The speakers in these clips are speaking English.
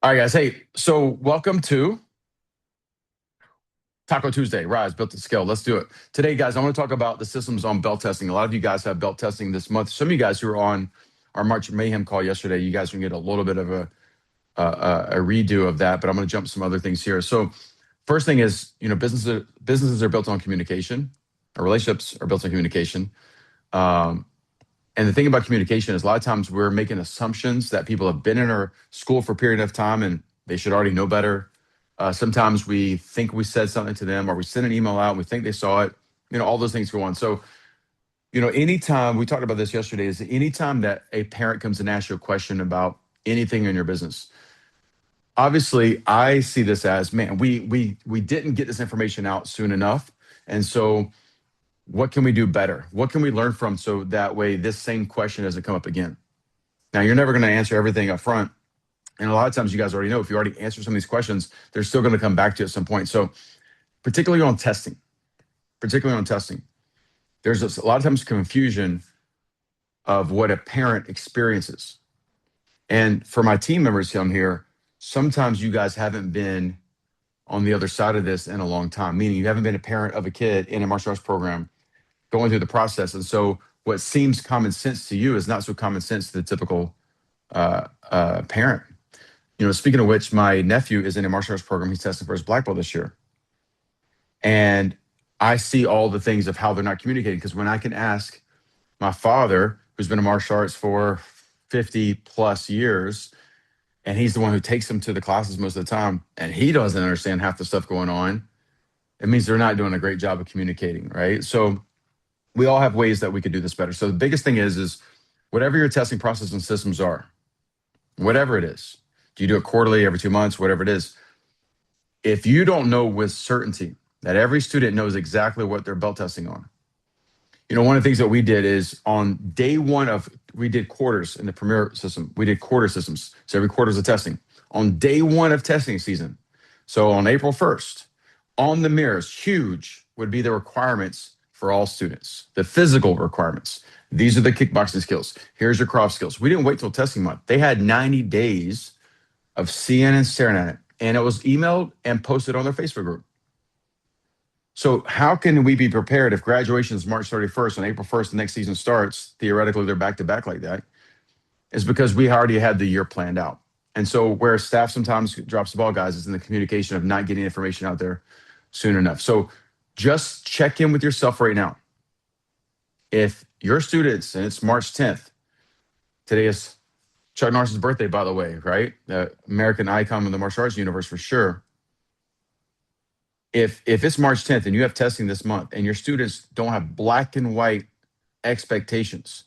All right, guys. Hey, so welcome to Taco Tuesday. Rise, built to scale. Let's do it. Today, guys, I want to talk about the systems on belt testing. A lot of you guys have belt testing this month. Some of you guys who were on our March Mayhem call yesterday, you guys are going to get a little bit of a redo of that, but I'm going to jump some other things here. So first thing is, businesses are built on communication. Our relationships are built on communication. Um, and the thing about communication is a lot of times we're making assumptions that people have been in our school for a period of time and they should already know better. Sometimes we think we said something to them or we send an email out and we think they saw it. All those things go on. So, anytime we talked about this yesterday, is anytime that a parent comes and asks you a question about anything in your business, obviously I see this as, man, we didn't get this information out soon enough. And so what can we do better? What can we learn from so that way this same question doesn't come up again? Now, you're never going to answer everything up front. And a lot of times you guys already know if you already answer some of these questions, they're still going to come back to you at some point. So particularly on testing, there's a lot of times confusion of what a parent experiences. And for my team members on here, sometimes you guys haven't been on the other side of this in a long time, meaning you haven't been a parent of a kid in a martial arts program going through the process. And so what seems common sense to you is not so common sense to the typical parent. Speaking of which, my nephew is in a martial arts program. He's testing for his black belt this year. And I see all the things of how they're not communicating. Because when I can ask my father, who's been in martial arts for 50 plus years, and he's the one who takes them to the classes most of the time, and he doesn't understand half the stuff going on, it means they're not doing a great job of communicating, right? So we all have ways that we could do this better. So the biggest thing is whatever your testing process and systems are, whatever it is, do you do it quarterly, every 2 months, whatever it is, if you don't know with certainty that every student knows exactly what they're belt testing on, one of the things that we did is on day one we did quarters in the Premier system. We did quarter systems. So every quarter is a testing. On day one of testing season, so on April 1st, on the mirrors, huge would be the requirements for all students, the physical requirements. These are the kickboxing skills. Here's your craft skills. We didn't wait till testing month. They had 90 days of seeing and staring at it. And it was emailed and posted on their Facebook group. So how can we be prepared if graduation is March 31st and April 1st, the next season starts, theoretically they're back to back like that, is because we already had the year planned out. And so where staff sometimes drops the ball, guys, is in the communication of not getting information out there soon enough. So just check in with yourself right now. If your students, and it's March 10th, today is Chuck Norris's birthday, by the way, right? The American icon of the martial arts universe for sure. If it's March 10th and you have testing this month and your students don't have black and white expectations,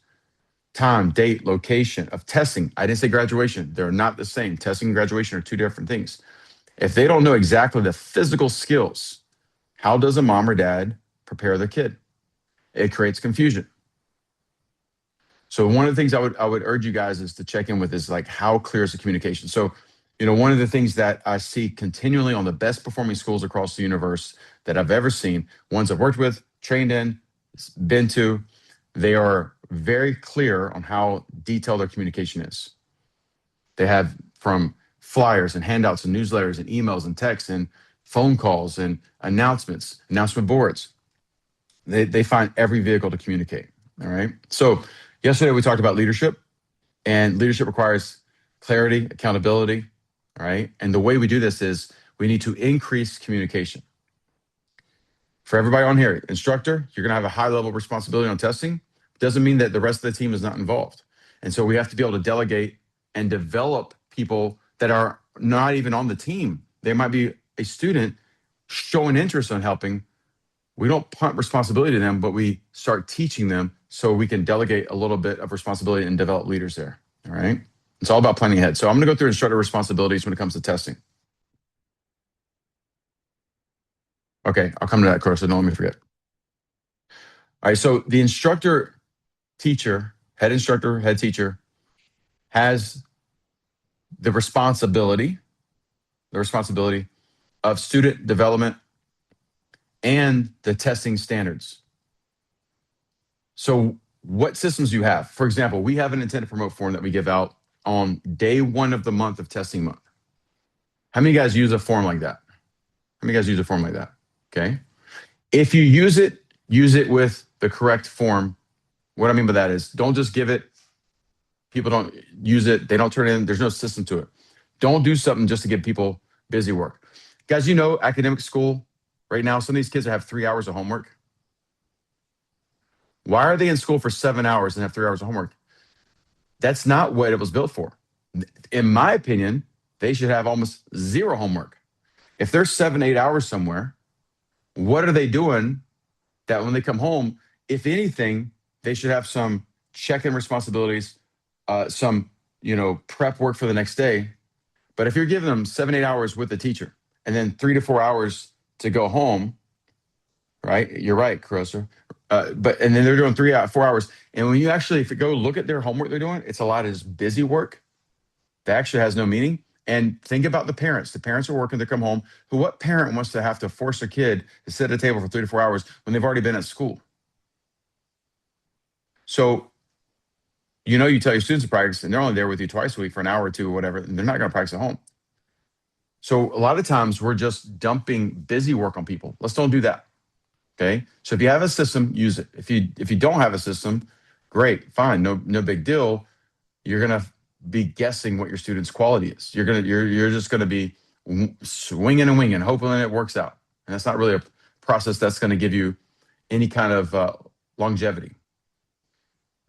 time, date, location of testing, I didn't say graduation. They're not the same. Testing and graduation are two different things. If they don't know exactly the physical skills, how does a mom or dad prepare their kid? It creates confusion. So one of the things I would urge you guys is to check in with is like, how clear is the communication? So, one of the things that I see continually on the best performing schools across the universe that I've ever seen, ones I've worked with, trained in, been to, they are very clear on how detailed their communication is. They have from flyers and handouts and newsletters and emails and texts and phone calls and announcement boards. They find every vehicle to communicate. All right. So yesterday we talked about leadership, and leadership requires clarity, accountability. All right. And the way we do this is we need to increase communication. For everybody on here, instructor, you're going to have a high level of responsibility on testing. Doesn't mean that the rest of the team is not involved. And so we have to be able to delegate and develop people that are not even on the team. They might be a student showing interest in helping. We don't punt responsibility to them, but we start teaching them so we can delegate a little bit of responsibility and develop leaders there. All right. It's all about planning ahead. So I'm going to go through instructor responsibilities when it comes to testing. Okay, I'll come to that, of course, so don't let me forget. All right, so the instructor, teacher, head instructor, head teacher has the responsibility of student development and the testing standards. So what systems do you have? For example, we have an intent to promote form that we give out on day one of the month of testing month. How many guys use a form like that? How many guys use a form like that? Okay. If you use it with the correct form. What I mean by that is don't just give it, people don't use it, they don't turn it in, there's no system to it. Don't do something just to give people busy work. Guys, you know, academic school right now, some of these kids have 3 hours of homework. Why are they in school for 7 hours and have 3 hours of homework? That's not what it was built for. In my opinion, they should have almost zero homework. If they're 7, 8 hours somewhere, what are they doing that when they come home, if anything, they should have some check-in responsibilities, some, prep work for the next day. But if you're giving them 7, 8 hours with the teacher and then 3 to 4 hours to go home, right? You're right, Carosa. And then they're doing 3 4 hours. And when you actually, if you go look at their homework they're doing, it's a lot of just busy work that actually has no meaning. And think about the parents. The parents are working, they come home. What parent wants to have to force a kid to sit at a table for 3 to 4 hours when they've already been at school? So, you tell your students to practice, and they're only there with you twice a week for an hour or two or whatever, and they're not going to practice at home. So a lot of times we're just dumping busy work on people. Let's don't do that. Okay. So if you have a system, use it. If you don't have a system, great, fine, no big deal. You're gonna be guessing what your student's quality is. You're just gonna be swinging and winging, hoping it works out. And that's not really a process that's going to give you any kind of longevity.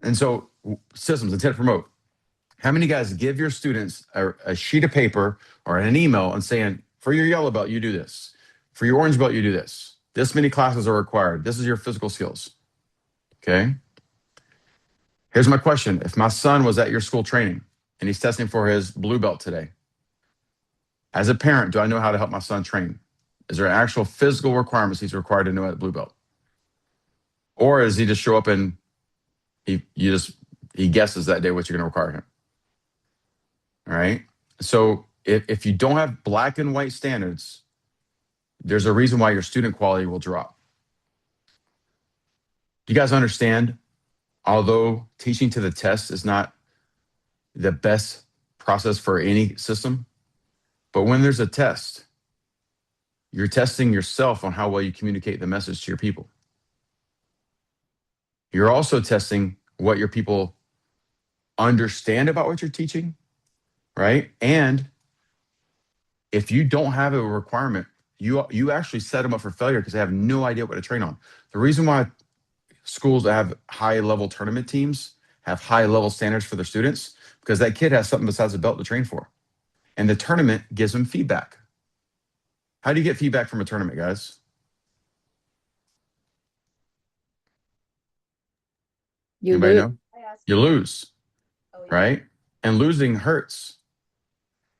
And so systems, intent to promote. How many guys give your students a sheet of paper or an email and saying, for your yellow belt, you do this. For your orange belt, you do this. This many classes are required. This is your physical skills. Okay. Here's my question. If my son was at your school training and he's testing for his blue belt today, as a parent, do I know how to help my son train? Is there actual physical requirements he's required to know at blue belt? Or does he just show up and he guesses that day what you're going to require him? All right. So if you don't have black and white standards, there's a reason why your student quality will drop. Do you guys understand? Although teaching to the test is not the best process for any system, but when there's a test, you're testing yourself on how well you communicate the message to your people. You're also testing what your people understand about what you're teaching, right? And if you don't have a requirement, you actually set them up for failure because they have no idea what to train on. The reason why schools that have high-level tournament teams have high-level standards for their students, because that kid has something besides a belt to train for. And the tournament gives them feedback. How do you get feedback from a tournament, guys? Anybody know? You lose, right? And losing hurts.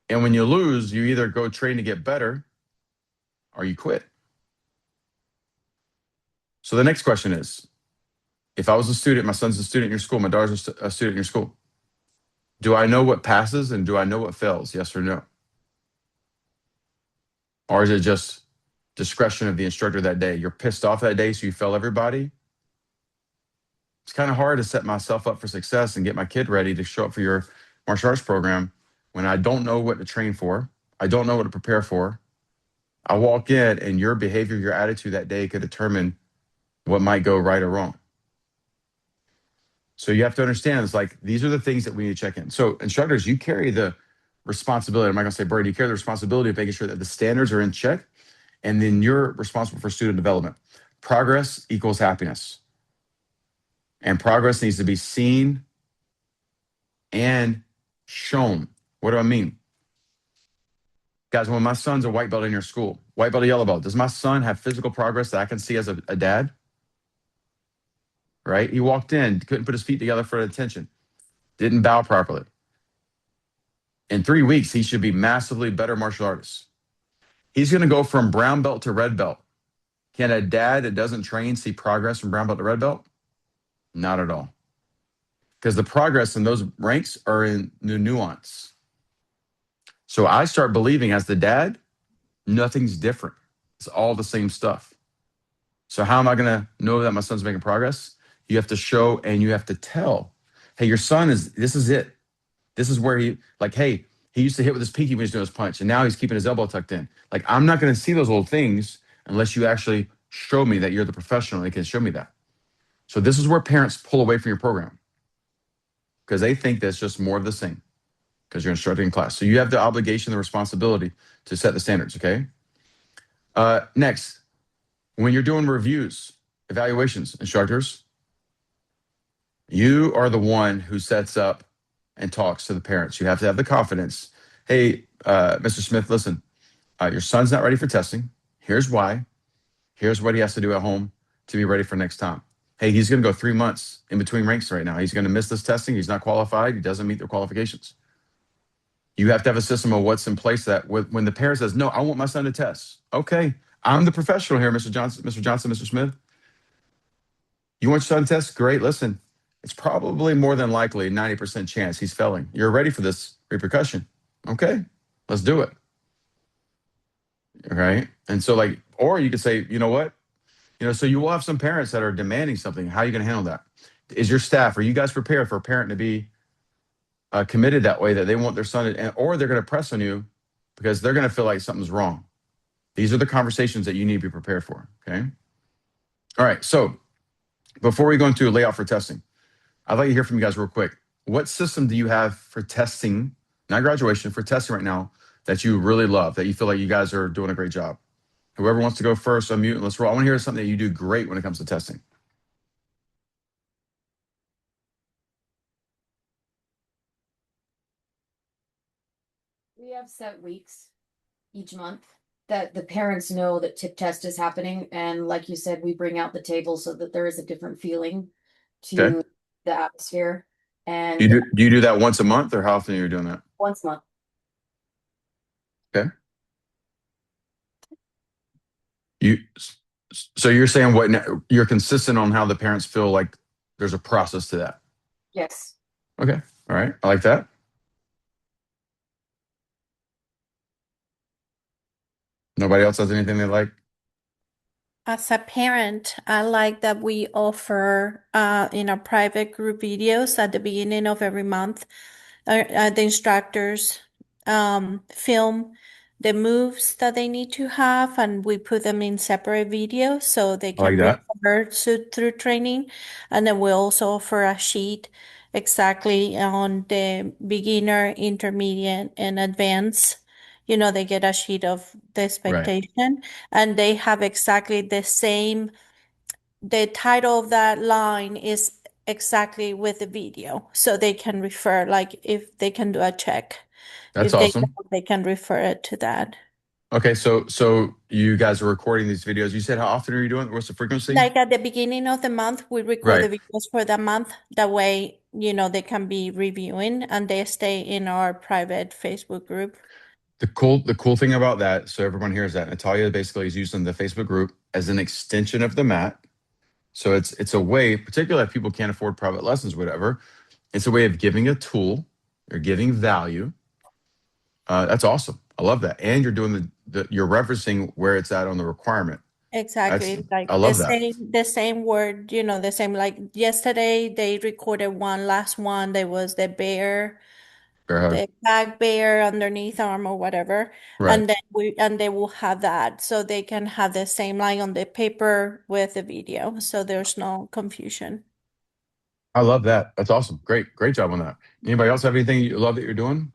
And when you lose, you either go train to get better or you quit. So the next question is, if I was a student, my son's a student in your school, my daughter's a student in your school, do I know what passes and do I know what fails? Yes or no? Or is it just discretion of the instructor that day? You're pissed off that day, so you fail everybody. It's kind of hard to set myself up for success and get my kid ready to show up for your martial arts program when I don't know what to train for. I don't know what to prepare for. I walk in and your behavior, your attitude that day could determine what might go right or wrong. So you have to understand, it's like, these are the things that we need to check in. So instructors, you carry the responsibility. I'm not going to say, Brady, you carry the responsibility of making sure that the standards are in check. And then you're responsible for student development. Progress equals happiness. And progress needs to be seen and shown. What do I mean? Guys, when my son's a white belt in your school, white belt, a yellow belt, does my son have physical progress that I can see as a dad? Right? He walked in, couldn't put his feet together for attention, didn't bow properly. In 3 weeks, he should be massively better martial artist. He's going to go from brown belt to red belt. Can a dad that doesn't train see progress from brown belt to red belt? Not at all. Because the progress in those ranks are in the nuance. So I start believing as the dad, nothing's different. It's all the same stuff. So how am I going to know that my son's making progress? You have to show and you have to tell. Hey, your son this is it. This is where hey, He used to hit with his pinky when he was doing his punch, and now he's keeping his elbow tucked in. Like, I'm not going to see those little things unless you actually show me that you're the professional and can show me that. So this is where parents pull away from your program because they think that's just more of the same because you're instructing in class. So you have the obligation, the responsibility to set the standards. Okay. Next, when you're doing reviews, evaluations, instructors, you are the one who sets up and talks to the parents. You have to have the confidence. Hey, Mr. Smith, listen, your son's not ready for testing. Here's why. Here's what he has to do at home to be ready for next time. Hey, he's going to go 3 months in between ranks right now. He's going to miss this testing. He's not qualified. He doesn't meet their qualifications. You have to have a system of what's in place that when the parent says, no, I want my son to test. Okay, I'm the professional here, Mr. Johnson, Mr. Smith. You want your son to test? Great. Listen, it's probably more than likely 90% chance he's failing. You're ready for this repercussion. Okay, let's do it. Right. And so like, or you could say, you know what? So you will have some parents that are demanding something. How are you going to handle that? Is your staff, are you guys prepared for a parent to be committed that way, that they want their son or they're going to press on you because they're going to feel like something's wrong? These are the conversations that you need to be prepared for. Okay. All right. So before we go into a layout for testing, I'd like to hear from you guys real quick. What system do you have for testing, not graduation, for testing right now that you really love, that you feel like you guys are doing a great job? Whoever wants to go first, unmute and let's roll. I want to hear something that you do great when it comes to testing. We have set weeks each month that the parents know that tip test is happening. And like you said, we bring out the table so that there is a different feeling Okay. to the atmosphere. Do you And do, do you do that once a month or how often are you doing that? once a month, Okay. You so you're saying you're consistent on how the parents feel like there's a process to that. yes. Okay. All right. I like that. Nobody else has anything they like? As a parent, I like that we offer in our private group videos at the beginning of every month. The instructors film the moves that they need to have, and we put them in separate videos so they I like can that. recover through training. And then we also offer a sheet exactly on the beginner, intermediate, and advanced. They get a sheet of the Right. expectation, and they have exactly the same. The title of that line is exactly with the video, so they can refer, like if they can do a check. That's If they awesome. don't, they can refer it to that. Okay. So you guys are recording these videos. You said how often are you doing? What's the frequency? Like at the beginning of the month, we record the Right. videos for the month. That way, they can be reviewing and they stay in our private Facebook group. The cool thing about that, so everyone hears that, Natalia basically is using the Facebook group as an extension of the mat. So it's a way, particularly if people can't afford private lessons, whatever. It's a way of giving a tool or giving value. That's awesome. I love that. And you're doing you're referencing where it's at on the requirement. That's Exactly. Like I the love that. same word, the same, like yesterday they recorded one last one. There was the bear, Fair hug. the back bear underneath arm or whatever. Right. And then they will have that. So they can have the same line on the paper with the video. So there's no confusion. I love that. That's awesome. Great job on that. Anybody else have anything you love that you're doing?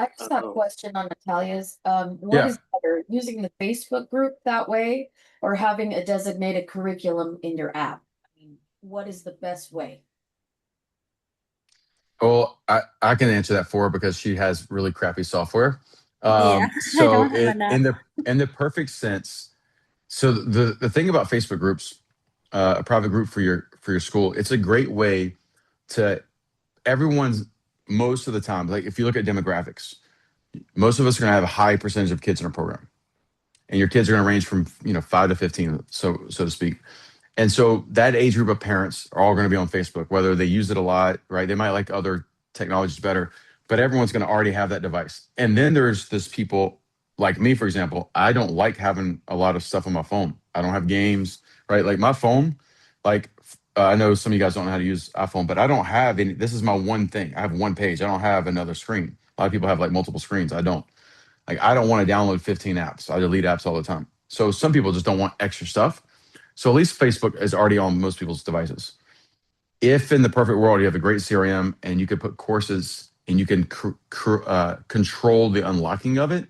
I just have a question on Natalia's. What Yeah. is better, using the Facebook group that way or having a designated curriculum in your app? I mean, what is the best way? Well, I can answer that for her because she has really crappy software. Yeah, I So don't have enough. in the perfect sense, so the thing about Facebook groups, a private group for your school, it's a great way to everyone's most of the time. Like if you look at demographics, most of us are going to have a high percentage of kids in our program, and your kids are going to range from 5 to 15, so to speak. And so that age group of parents are all going to be on Facebook, whether they use it a lot, right? They might like other technologies better, but everyone's going to already have that device. And then there's this people like me, for example. I don't like having a lot of stuff on my phone. I don't have games, right? Like my phone, like I know some of you guys don't know how to use iPhone, but I don't have any. This is my one thing. I have one page. I don't have another screen. A lot of people have like multiple screens. I don't. Like, I don't want to download 15 apps. I delete apps all the time. So some people just don't want extra stuff. So at least Facebook is already on most people's devices. If in the perfect world you have a great CRM and you could put courses and you can control the unlocking of it,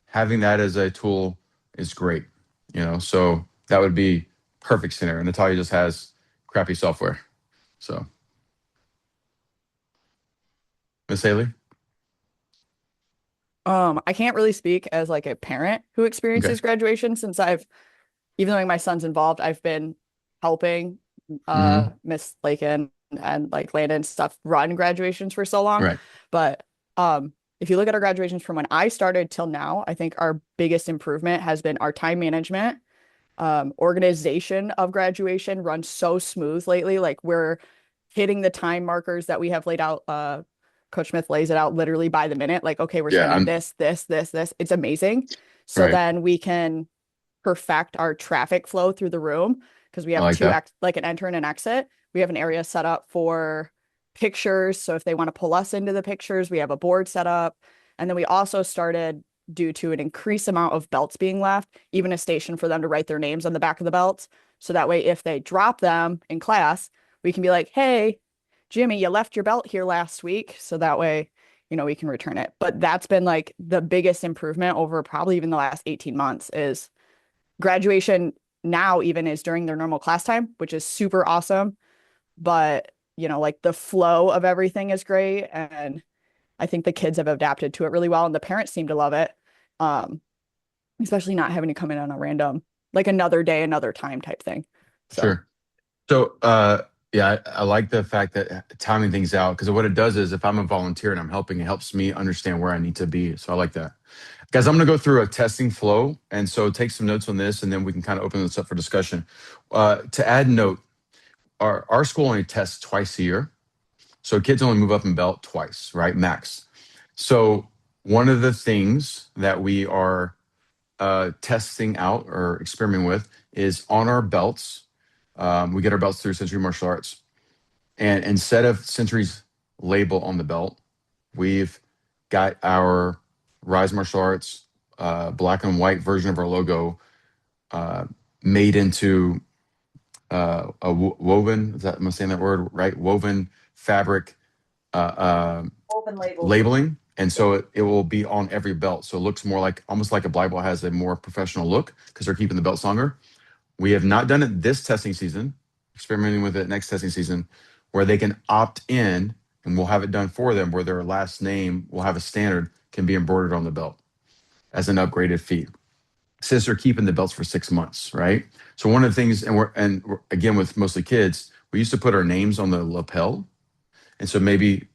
having that as a tool is great. So that would be perfect scenario. Natalia just has crappy software. So, Miss Haley? I can't really speak as like a parent who experiences graduation since even though my son's involved, I've been helping Miss Lakin and like Landon stuff run graduations for so long. Right. But if you look at our graduations from when I started till now, I think our biggest improvement has been our time management. Organization of graduation runs so smooth lately. Like, we're hitting the time markers that we have laid out. Coach Smith lays it out literally by the minute. Like, okay, we're spending this. It's amazing. So then we can perfect our traffic flow through the room because we have like an enter and an exit. We have an area set up for pictures. So if they want to pull us into the pictures, we have a board set up. And then we also started, due to an increased amount of belts being left, even a station for them to write their names on the back of the belts. So that way, if they drop them in class, we can be like, hey, Jimmy, you left your belt here last week. So that way, we can return it. But that's been like the biggest improvement over probably even the last 18 months is graduation now even is during their normal class time, which is super awesome. But, like the flow of everything is great. And I think the kids have adapted to it really well. And the parents seem to love it. Especially not having to come in on a random, like another day, another time type thing. So. Sure. So, yeah, I like the fact that timing things out, because what it does is if I'm a volunteer and I'm helping, it helps me understand where I need to be. So I like that. Guys, I'm going to go through a testing flow. And so take some notes on this, and then we can kind of open this up for discussion. To add note, our school only tests twice a year. So kids only move up in belt twice, right? Max. So one of the things that we are testing out or experimenting with is on our belts. We get our belts through Century Martial Arts. And instead of Century's label on the belt, we've got our Rise Martial Arts black and white version of our logo made into a woven, am I saying that word right? Woven fabric Open labeling. And so it will be on every belt. So it looks more like, almost like a black belt has a more professional look because they're keeping the belts longer. We have not done it this testing season, experimenting with it next testing season, where they can opt in, and we'll have it done for them, where their last name will have a standard, can be embroidered on the belt as an upgraded fee. Since they're keeping the belts for 6 months, right? So one of the things, and we're again with mostly kids, we used to put our names on the lapel, and so maybe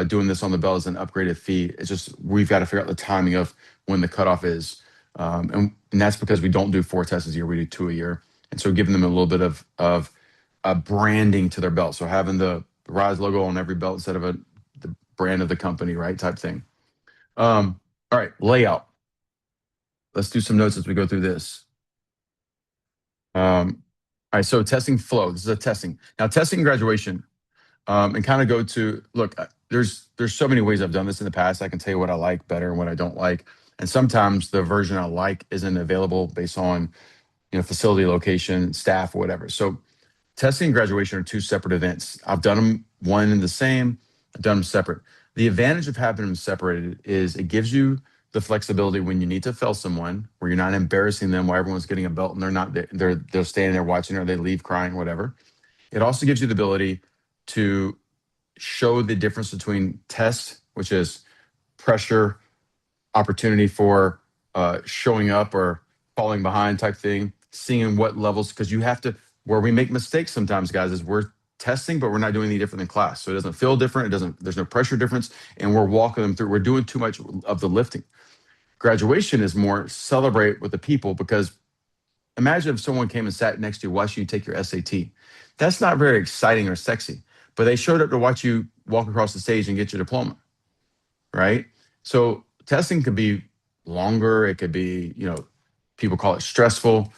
doing this on the belt is an upgraded fee. It's just we've got to figure out the timing of when the cutoff is. And that's because we don't do 4 tests a year, we do 2 a year. And so giving them a little bit of branding to their belt. So having the Rise logo on every belt instead of the brand of the company, right? Type thing. All right, layout. Let's do some notes as we go through this. All right, so testing flow. This is a testing. Now, testing graduation, and kind of go to, look, there's so many ways I've done this in the past. I can tell you what I like better and what I don't like. And sometimes the version I like isn't available based on, facility location, staff, or whatever. So testing and graduation are 2 separate events. I've done them one and the same. I've done them separate. The advantage of having them separated is it gives you the flexibility when you need to fail someone, where you're not embarrassing them while everyone's getting a belt and they're not, they're standing there watching, or they leave crying, whatever. It also gives you the ability to show the difference between test, which is pressure, opportunity for showing up or falling behind type thing, seeing what levels, because you have to, where we make mistakes sometimes, guys, is we're testing, but we're not doing any different than class. So it doesn't feel different. There's no pressure difference. And we're walking them through. We're doing too much of the lifting. Graduation is more celebrate with the people, because imagine if someone came and sat next to you watching you take your SAT. That's not very exciting or sexy, but they showed up to watch you walk across the stage and get your diploma, right? So testing could be longer. It could be, people call it stressful.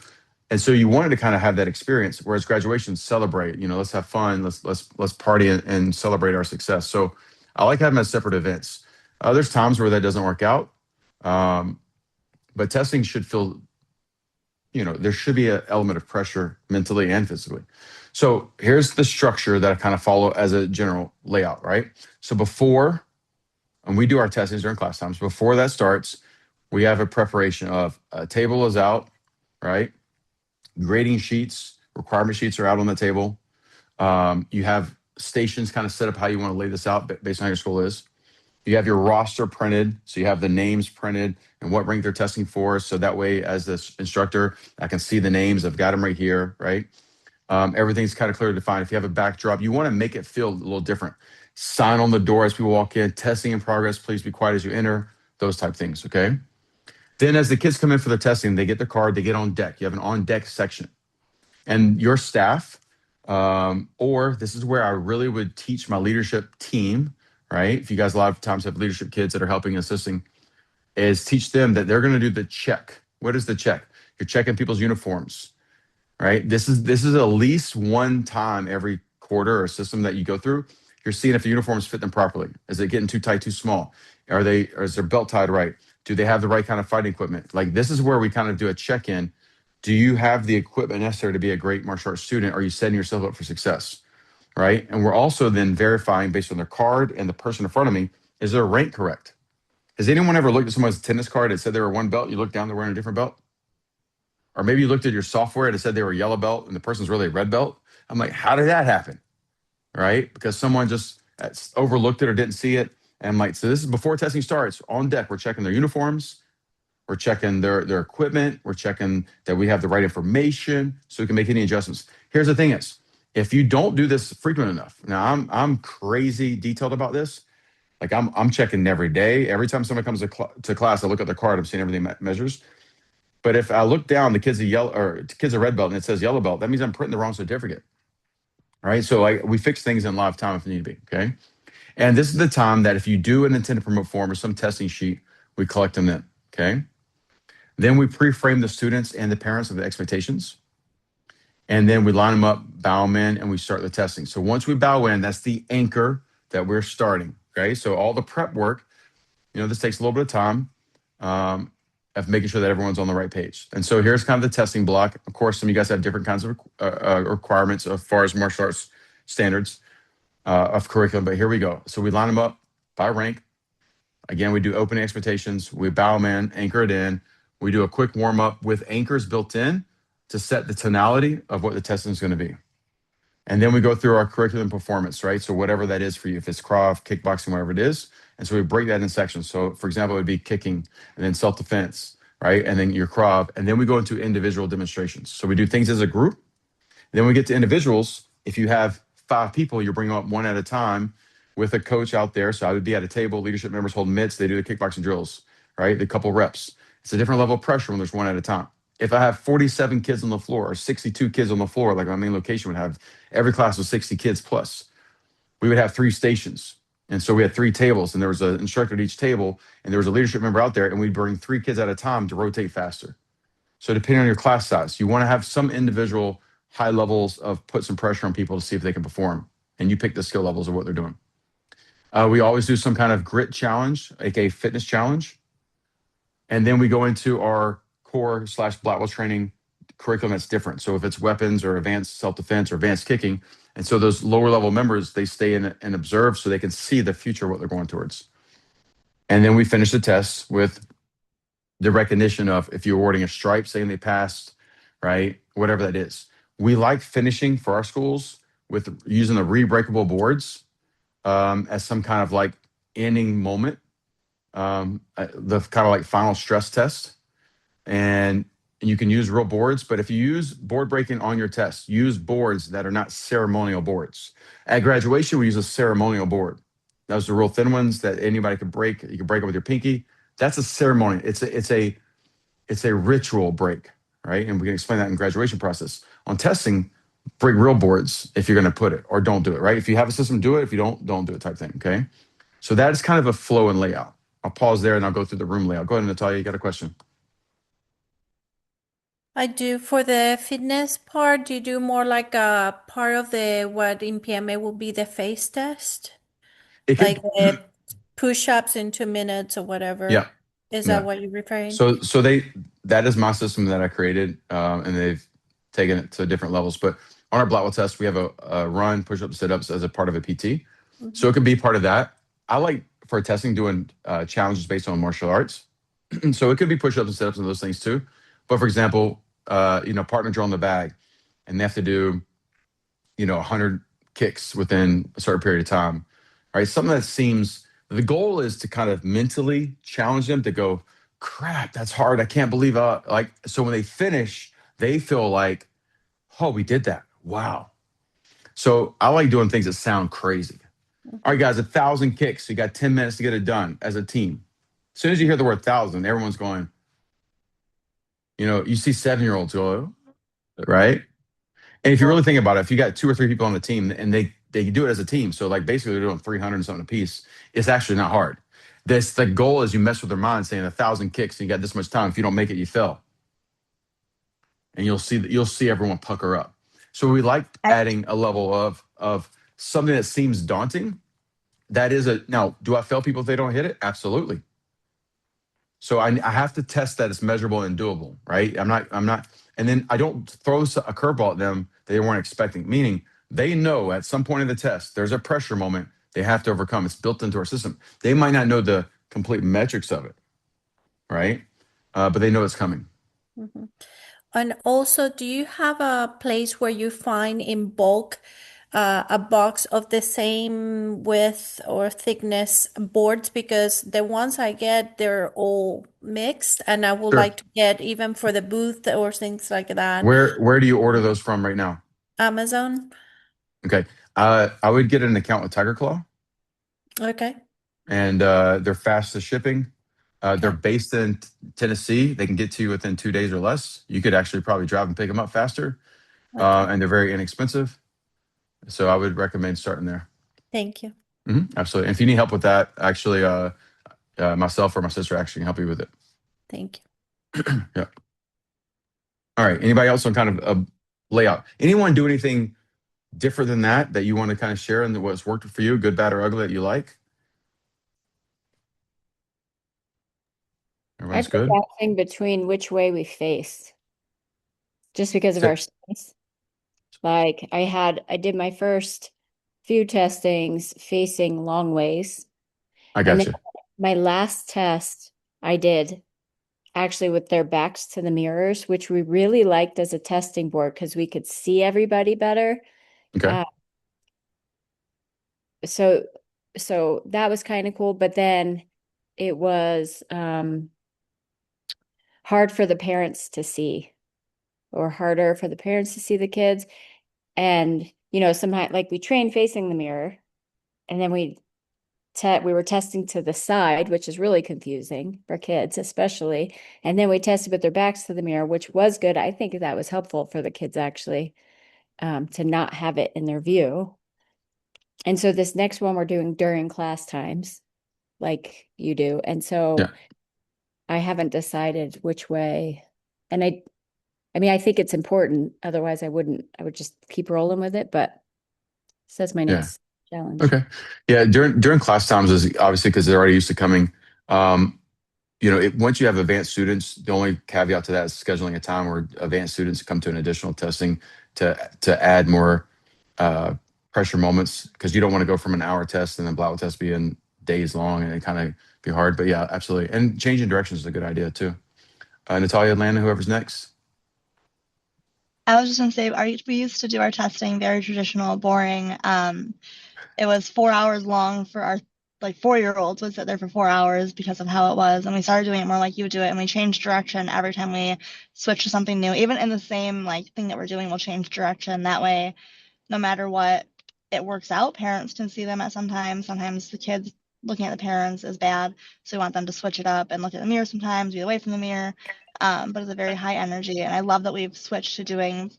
And so you wanted to kind of have that experience, whereas graduation, celebrate, let's have fun. Let's party and celebrate our success. So I like having them as separate events. There's times where that doesn't work out. But testing should feel, there should be an element of pressure mentally and physically. So here's the structure that I kind of follow as a general layout, right? So and we do our testings during class times, before that starts, we have a preparation of a table is out, right? Grading sheets, requirement sheets are out on the table. You have stations kind of set up how you want to lay this out based on how your school is. You have your roster printed, so you have the names printed and what rank they're testing for. So that way, as the instructor, I can see the names. I've got them right here, right? Everything's kind of clearly defined. If you have a backdrop, you want to make it feel a little different. Sign on the door as people walk in, testing in progress, please be quiet as you enter, those type things, okay? Then as the kids come in for their testing, they get their card, they get on deck. You have an on deck section. And your staff, or this is where I really would teach my leadership team, right? If you guys a lot of times have leadership kids that are helping, assisting, is teach them that they're going to do the check. What is the check? You're checking people's uniforms, right? This is at least one time every quarter or system that you go through. You're seeing if the uniforms fit them properly. Is it getting too tight, too small? Or is their belt tied right? Do they have the right kind of fighting equipment? Like, this is where we kind of do a check-in. Do you have the equipment necessary to be a great martial arts student? Are you setting yourself up for success? Right? And we're also then verifying based on their card and the person in front of me, is their rank correct? Has anyone ever looked at someone's tennis card and said they were one belt? You look down, they're wearing a different belt. Or maybe you looked at your software and it said they were a yellow belt and the person's really a red belt. I'm like, how did that happen? Right? Because someone just overlooked it or didn't see it. And I'm like, so this is before testing starts. On deck, we're checking their uniforms. We're checking their equipment. We're checking that we have the right information so we can make any adjustments. Here's the thing is, if you don't do this frequent enough, now I'm crazy detailed about this. Like I'm checking every day. Every time someone comes to class, I look at their card. I'm seeing everything measures. But if I look down, the kid's a yellow or kid's a red belt and it says yellow belt, that means I'm printing the wrong certificate. All right. So we fix things in live time if need be. Okay. And this is the time that if you do an intent to promote form or some testing sheet, we collect them in. Okay. Then we pre-frame the students and the parents of the expectations. And then we line them up, bow them in, and we start the testing. So once we bow in, that's the anchor that we're starting. Okay. So all the prep work, this takes a little bit of time. Of making sure that everyone's on the right page. And so here's kind of the testing block. Of course, some of you guys have different kinds of requirements as far as martial arts standards of curriculum, but here we go. So we line them up by rank. Again, we do opening expectations. We bow them in, anchor it in. We do a quick warm up with anchors built in to set the tonality of what the testing is going to be. And then we go through our curriculum performance, right? So whatever that is for you, if it's craft, kickboxing, whatever it is. And so we break that in sections. So for example, it would be kicking and then self-defense, right? And then your craft. And then we go into individual demonstrations. So we do things as a group. Then we get to individuals. If you have 5 people, you're bringing up one at a time with a coach out there. So I would be at a table, leadership members hold mitts. They do the kickboxing drills, right? The couple reps. It's a different level of pressure when there's one at a time. If I have 47 kids on the floor or 62 kids on the floor, like my main location would have, every class was 60 kids plus, we would have 3 stations. And so we had 3 tables and there was an instructor at each table and there was a leadership member out there and we'd bring 3 kids at a time to rotate faster. So depending on your class size, you want to have some individual high levels of put some pressure on people to see if they can perform. And you pick the skill levels of what they're doing. We always do some kind of grit challenge, aka fitness challenge. And then we go into our core/black belt training curriculum that's different. So if it's weapons or advanced self-defense or advanced kicking, and so those lower level members, they stay in and observe so they can see the future, what they're going towards. And then we finish the tests with the recognition of if you're awarding a stripe, saying they passed, right? Whatever that is. We like finishing for our schools with using the rebreakable boards as some kind of like ending moment, the kind of like final stress test. And you can use real boards, but if you use board breaking on your test, use boards that are not ceremonial boards. At graduation, we use a ceremonial board. Those are real thin ones that anybody could break. You can break it with your pinky. That's a ceremony. It's a ritual break, right? And we can explain that in graduation process. On testing, break real boards if you're going to put it, or don't do it, right? If you have a system, do it. If you don't do it type thing, okay? So that is kind of a flow and layout. I'll pause there and I'll go through the room layout. Go ahead, Natalia, you got a question? I do. For the fitness part, do you do more like a part of the what in PMA will be the face test? It Like could, the push-ups in 2 minutes or whatever. Yeah. Is Yeah. that what you're referring? So that is my system that I created, and they've taken it to different levels. But on our Blackwell test, we have a run, push-ups, sit-ups as a part of a PT. So it could be part of that. I like for testing doing challenges based on martial arts. So it could be push-ups and sit-ups and those things too. But for example, partner draw in the bag, and they have to do 100 kicks within a certain period of time, right? Something that seems, the goal is to kind of mentally challenge them to go, crap, that's hard. I can't believe, so when they finish, they feel like, oh, we did that. Wow. So I like doing things that sound crazy. All right, guys, 1,000 kicks. You got 10 minutes to get it done as a team. As soon as you hear the word 1,000, everyone's going, you see 7-year-olds go, right? And if you really think about it, if you got 2 or 3 people on the team and they do it as a team, so like basically they're doing 300 and something a piece, it's actually not hard. The goal is you mess with their mind saying 1,000 kicks and you got this much time. If you don't make it, you fail. And you'll see everyone pucker up. So we like adding a level of something that seems daunting. Now, do I fail people if they don't hit it? Absolutely. So I have to test that it's measurable and doable, right? I'm not, and then I don't throw a curveball at them that they weren't expecting, meaning they know at some point in the test, there's a pressure moment they have to overcome. It's built into our system. They might not know the complete metrics of it, right? But they know it's coming. Mhm. And also, do you have a place where you find in bulk a box of the same width or thickness boards? Because the ones I get, they're all mixed, and I would Sure. like to get even for the booth or things like that. Where do you order those from right now? Amazon. Okay. I would get an account with Tiger Claw, Okay. and they're fast to shipping. They're based in Tennessee. They can get to you within 2 days or less. You could actually probably drive and pick them up faster, Okay. and they're very inexpensive. So I would recommend starting there. Thank you. Absolutely. And if you need help with that, actually, myself or my sister actually can help you with it. Thank Yeah. All right. Anybody else on kind of a layout? Anyone do anything different than that you want to kind of share and what's worked for you, good, bad, or ugly, that you like? Everyone's I'd be good? bouncing between which way we face, just because of So- our space. Like I did my first few testings facing long ways. I And got then you. my last test I did actually with their backs to the mirrors, which we really liked as a testing board because we could see everybody better. Okay. So that was kind of cool, but then it was hard for the parents to see, or harder for the parents to see the kids. And somehow, like, we trained facing the mirror, and then we were testing to the side, which is really confusing for kids especially, and then we tested with their backs to the mirror, which was good. I think that was helpful for the kids actually, to not have it in their view. And so this next one we're doing during class times, like you do. And so Yeah. I haven't decided which way. And I mean, I think it's important. Otherwise, I would just keep rolling with it. But that's my next challenge. Okay. Yeah. During class times is obviously because they're already used to coming. Once you have advanced students, the only caveat to that is scheduling a time where advanced students come to an additional testing to add more pressure moments, because you don't want to go from an hour test and then Blackwell test being days long and it kind of be hard. But yeah, absolutely. And changing directions is a good idea too. Natalia, Atlanta, whoever's next. I was just gonna say, we used to do our testing very traditional, boring. It was 4 hours long for our 4-year-olds would sit there for 4 hours because of how it was, and we started doing it more like you would do it, and we changed direction every time we switched to something new. Even in the same thing that we're doing, we'll change direction. That way, no matter what, it works out. Parents can see them at sometimes. Sometimes the kids looking at the parents is bad, so we want them to switch it up and look at the mirror sometimes, be away from the mirror. But it's a very high energy, and I love that we've switched to doing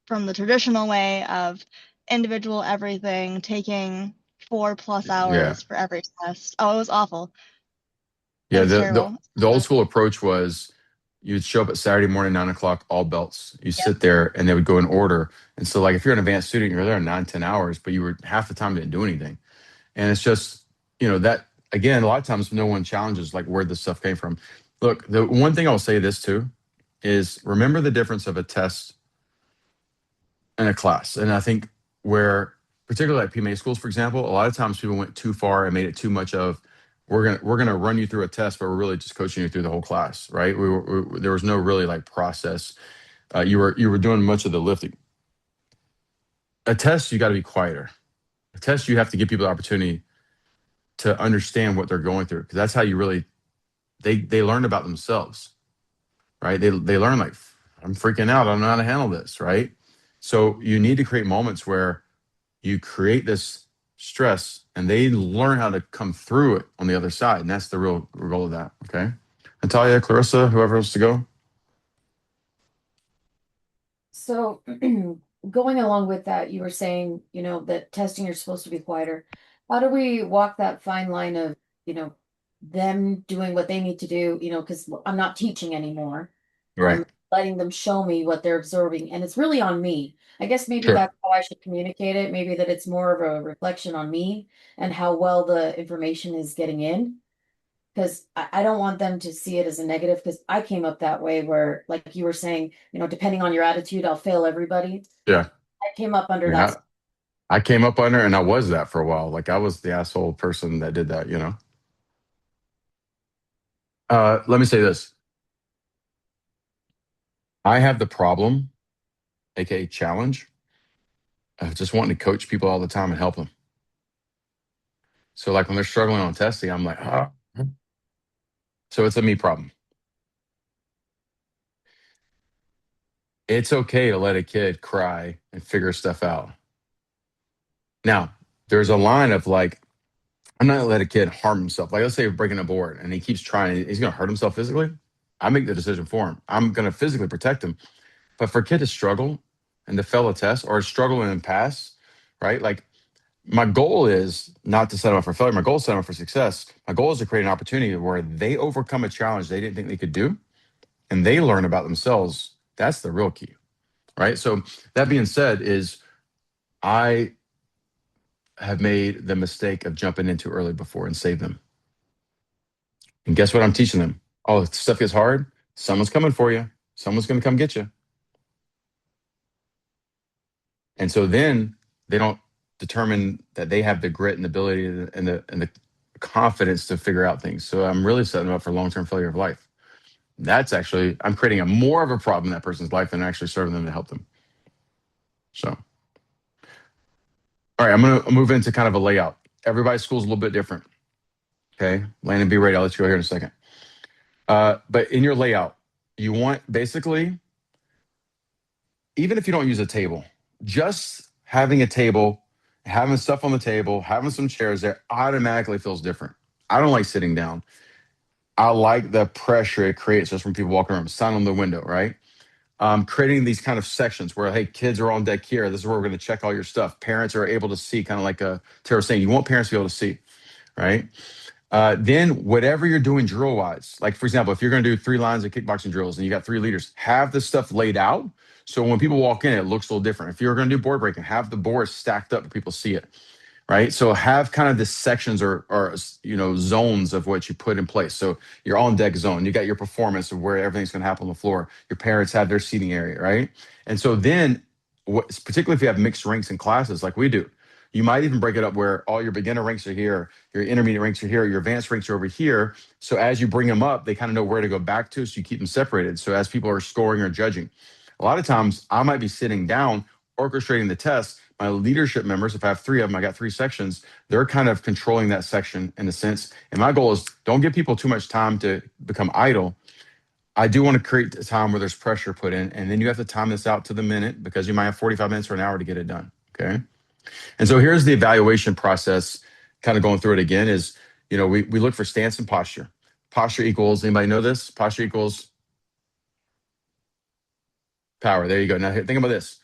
from the traditional way of individual everything, taking 4+ hours for every test. Oh, it was awful. Yeah, It was terrible. the old school approach was you'd show up at Saturday morning, 9 o'clock, all belts. You sit there and they would go in order. And so if you're an advanced student, you're there 9, 10 hours, but you were half the time didn't do anything. And it's just, that again, a lot of times no one challenges like where this stuff came from. Look, the one thing I'll say this too is remember the difference of a test and a class. And I think where particularly at PMA schools, for example, a lot of times people went too far and made it too much of we're gonna run you through a test, but we're really just coaching you through the whole class, right? There was no really like process. You were doing much of the lifting. A test, you got to be quieter. A test, you have to give people the opportunity to understand what they're going through, because that's how you really they learn about themselves, right? They learn like I'm freaking out. I don't know how to handle this, right? So you need to create moments where you create this stress and they learn how to come through it on the other side. And that's the real goal of that. Okay. Natalia, Clarissa, whoever else to go. So going along with that, you were saying, that testing you're supposed to be quieter. How do we walk that fine line of, them doing what they need to do, because I'm not teaching anymore. Right. I'm letting them show me what they're absorbing, and it's really on me. I guess maybe Sure. that's how I should communicate it. Maybe that it's more of a reflection on me and how well the information is getting in. Because I don't want them to see it as a negative, because I came up that way where, like you were saying, depending on your attitude, I'll fail everybody. Yeah. I came up under Yeah. that. I came up under, and I was that for a while. Like I was the asshole person that did that, Let me say this. I have the problem, aka challenge, of just wanting to coach people all the time and help them. So like when they're struggling on testing, I'm like, ah. So it's a me problem. It's okay to let a kid cry and figure stuff out. Now, there's a line of like, I'm not gonna let a kid harm himself. Like let's say we're breaking a board and he keeps trying, he's gonna hurt himself physically. I make the decision for him. I'm gonna physically protect him. But for a kid to struggle and to fail a test or struggle and then pass, right? Like my goal is not to set them up for failure. My goal is to set them up for success. My goal is to create an opportunity where they overcome a challenge they didn't think they could do and they learn about themselves. That's the real key, right? So that being said is I have made the mistake of jumping in too early before and save them. And guess what I'm teaching them? Oh, if stuff gets hard, someone's coming for you. Someone's going to come get you. And so then they don't determine that they have the grit and the ability and the confidence to figure out things. So I'm really setting them up for long-term failure of life. That's actually, I'm creating a more of a problem in that person's life than actually serving them to help them. So, all right, I'm going to move into kind of a layout. Everybody's school is a little bit different. Okay, Landon, be ready. I'll let you go here in a second. But in your layout, you want basically, even if you don't use a table, just having a table, having stuff on the table, having some chairs there automatically feels different. I don't like sitting down. I like the pressure it creates just from people walking around, sign on the window, right? Creating these kind of sections where, hey, kids are on deck here. This is where we're going to check all your stuff. Parents are able to see, kind of like Tara was saying, you want parents to be able to see, right? Then whatever you're doing drill wise, like for example, if you're going to do 3 lines of kickboxing drills and you got 3 leaders, have the stuff laid out. So when people walk in, it looks a little different. If you're going to do board breaking, have the boards stacked up so people see it, right? So have kind of the sections or zones of what you put in place. So your on deck zone, you got your performance of where everything's going to happen on the floor. Your parents have their seating area, right? And so then, particularly if you have mixed ranks and classes like we do, you might even break it up where all your beginner ranks are here, your intermediate ranks are here, your advanced ranks are over here. So as you bring them up, they kind of know where to go back to. So you keep them separated. So as people are scoring or judging, a lot of times I might be sitting down, orchestrating the test. My leadership members, if I have 3 of them, I got 3 sections, they're kind of controlling that section in a sense. And my goal is don't give people too much time to become idle. I do want to create a time where there's pressure put in, and then you have to time this out to the minute because you might have 45 minutes or an hour to get it done. Okay. And so here's the evaluation process, kind of going through it again is, we look for stance and posture. Posture equals, anybody know this? Posture equals power. There you go. Now think about this.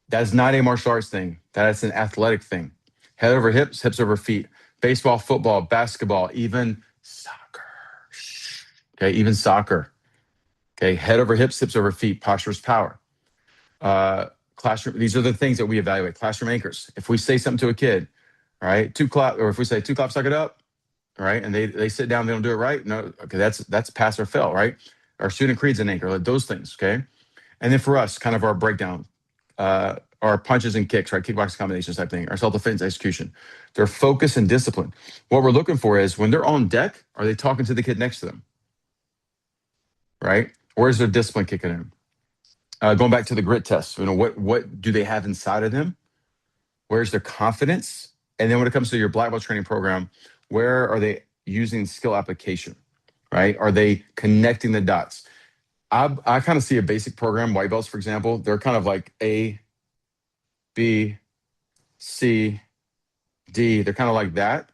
That's not a martial arts thing. That's an athletic thing. Head over hips, hips over feet. Baseball, football, basketball, even soccer. Okay, even soccer. Okay, head over hips, hips over feet. Posture is power. Classroom. These are the things that we evaluate. Classroom anchors. If we say something to a kid, all right, 2 clap, or if we say 2 claps, suck it up, right? And they sit down, they don't do it right. No, okay, that's pass or fail, right? Our student creeds an anchor, like those things, okay? And then for us, kind of our breakdown, our punches and kicks, right? Kickbox combinations type thing, our self-defense execution. Their focus and discipline. What we're looking for is when they're on deck, are they talking to the kid next to them, right? Where's their discipline kicking in? Going back to the grit test, what do they have inside of them? Where's their confidence? And then when it comes to your black belt training program, where are they using skill application, right? Are they connecting the dots? I kind of see a basic program, white belts, for example, they're kind of like A, B, C, D. They're kind of like that.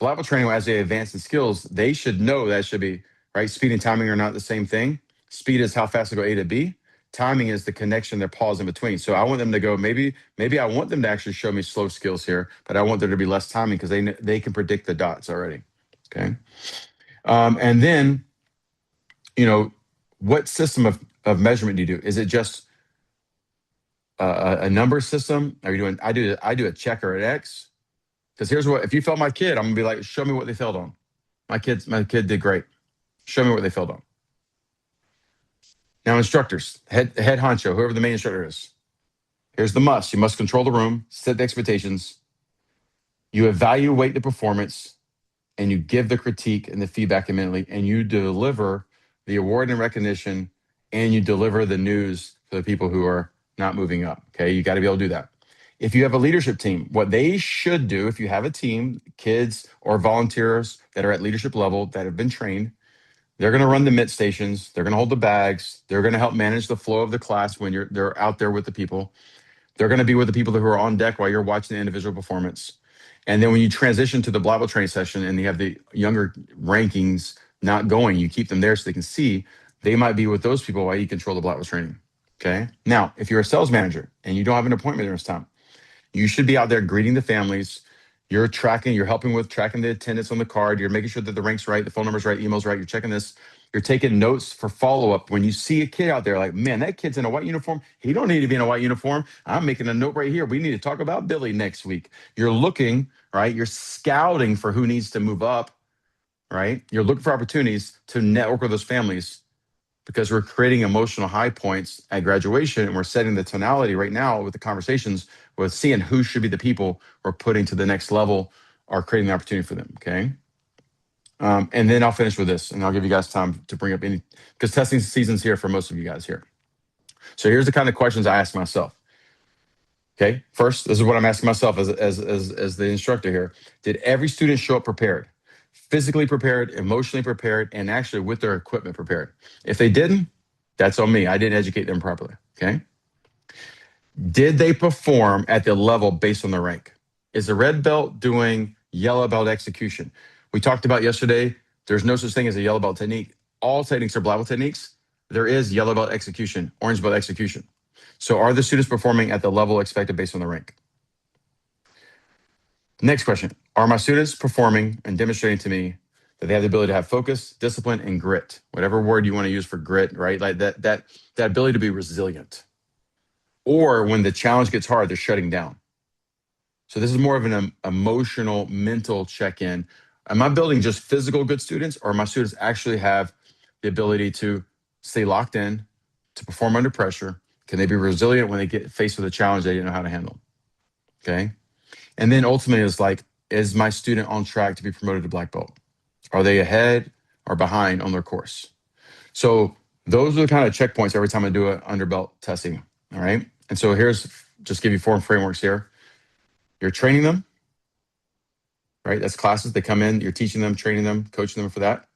Black belt training, as they advance in skills, they should know that should be, right? Speed and timing are not the same thing. Speed is how fast they go A to B. Timing is the connection, their pause in between. So I want them to go, maybe I want them to actually show me slow skills here, but I want there to be less timing because they can predict the dots already. Okay. And then, what system of measurement do you do? Is it just a number system? Are you doing, I do a check or an X? Because here's what, if you failed my kid, I'm gonna be like, show me what they failed on. My kid did great. Show me what they failed on. Now, instructors, head honcho, whoever the main instructor is. Here's the must. You must control the room, set the expectations. You evaluate the performance, and you give the critique and the feedback immediately, and you deliver the award and recognition, and you deliver the news for the people who are not moving up. Okay, you got to be able to do that. If you have a leadership team, what they should do, if you have a team, kids or volunteers that are at leadership level that have been trained, they're going to run the MIT stations. They're going to hold the bags. They're going to help manage the flow of the class when they're out there with the people. They're going to be with the people who are on deck while you're watching the individual performance. And then when you transition to the black belt training session and you have the younger rankings not going, you keep them there so they can see. They might be with those people while you control the black belt training. Okay. Now, if you're a sales manager and you don't have an appointment during this time, you should be out there greeting the families. You're helping with tracking the attendance on the card. You're making sure that the rank's right, the phone number's right, email's right. You're checking this. You're taking notes for follow-up. When you see a kid out there, like, man, that kid's in a white uniform. He don't need to be in a white uniform. I'm making a note right here. We need to talk about Billy next week. You're looking, right? You're scouting for who needs to move up, right? You're looking for opportunities to network with those families because we're creating emotional high points at graduation, and we're setting the tonality right now with the conversations with seeing who should be the people we're putting to the next level or creating the opportunity for them, okay? And then I'll finish with this, and I'll give you guys time to bring up any, because testing season's here for most of you guys here. So here's the kind of questions I ask myself. Okay, first, this is what I'm asking myself as the instructor here. Did every student show up prepared? Physically prepared, emotionally prepared, and actually with their equipment prepared? If they didn't, that's on me. I didn't educate them properly, okay? Did they perform at the level based on the rank? Is the red belt doing yellow belt execution? We talked about yesterday, there's no such thing as a yellow belt technique. All techniques are black belt techniques. There is yellow belt execution, orange belt execution. So are the students performing at the level expected based on the rank? Next question. Are my students performing and demonstrating to me that they have the ability to have focus, discipline, and grit? Whatever word you want to use for grit, right? Like that ability to be resilient. Or when the challenge gets hard, they're shutting down. So this is more of an emotional, mental check-in. Am I building just physical good students, or my students actually have the ability to stay locked in, to perform under pressure? Can they be resilient when they get faced with a challenge they didn't know how to handle? Okay. And then ultimately it's like, is my student on track to be promoted to black belt? Are they ahead or behind on their course? So those are the kind of checkpoints every time I do an underbelt testing. All right. And so here's, just give you 4 frameworks here. You're training them, right? That's classes. They come in, you're teaching them, training them, coaching them for that.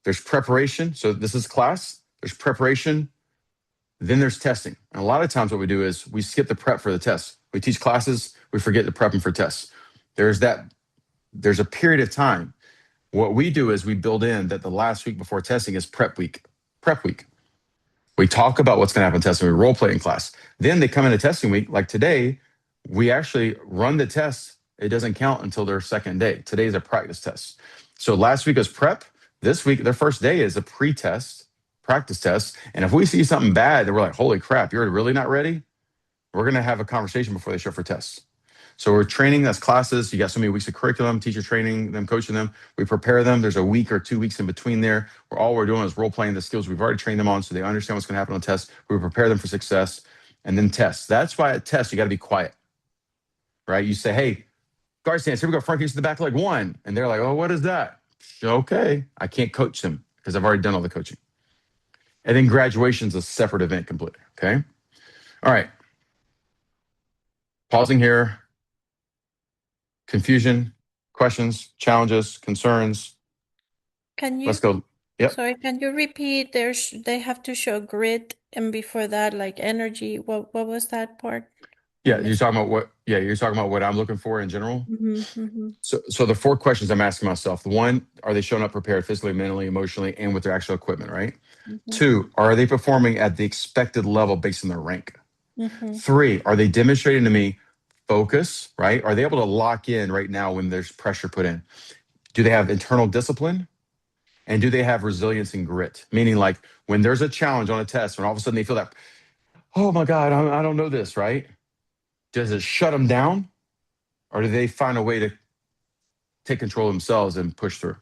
There's preparation. So this is class. There's preparation. Then there's testing. And a lot of times what we do is we skip the prep for the tests. We teach classes, we forget to prep them for tests. There's a period of time. What we do is we build in that the last week before testing is prep week. We talk about what's going to happen in testing. We role play in class. Then they come into testing week. Like today, we actually run the test. It doesn't count until their second day. Today's a practice test. So last week was prep. This week, their first day is a pre-test, practice test. And if we see something bad, that we're like, holy crap, you're really not ready, we're going to have a conversation before they show up for tests. So we're training, that's classes. You got so many weeks of curriculum, teacher training them, coaching them. We prepare them. There's a week or 2 weeks in between there where all we're doing is role playing the skills we've already trained them on so they understand what's going to happen on tests. We prepare them for success and then tests. That's why at tests, you got to be quiet, right? You say, hey, guard stance, here we go, front kicks to the back leg 1. And they're like, oh, what is that? Okay, I can't coach them because I've already done all the coaching. And then graduation's a separate event completely, okay? All right. Pausing here. Confusion, questions, challenges, concerns. Can Let's you, go. Yep. sorry, can you repeat? They have to show grit, and before that, like energy. What was that part? Yeah, you're talking about what? Yeah, you're talking about what I'm looking for in general. Mm-hmm. So the 4 questions I'm asking myself: the 1, are they showing up prepared physically, mentally, emotionally, and with their actual equipment? Right. Mm-hmm. 2, are they performing at the expected level based on their rank? Mm-hmm. 3, are they demonstrating to me focus? Right. Are they able to lock in right now when there's pressure put in? Do they have internal discipline? And do they have resilience and grit? Meaning, like when there's a challenge on a test, when all of a sudden they feel that, oh my God, I don't know this, right? Does it shut them down? Or do they find a way to take control of themselves and push through?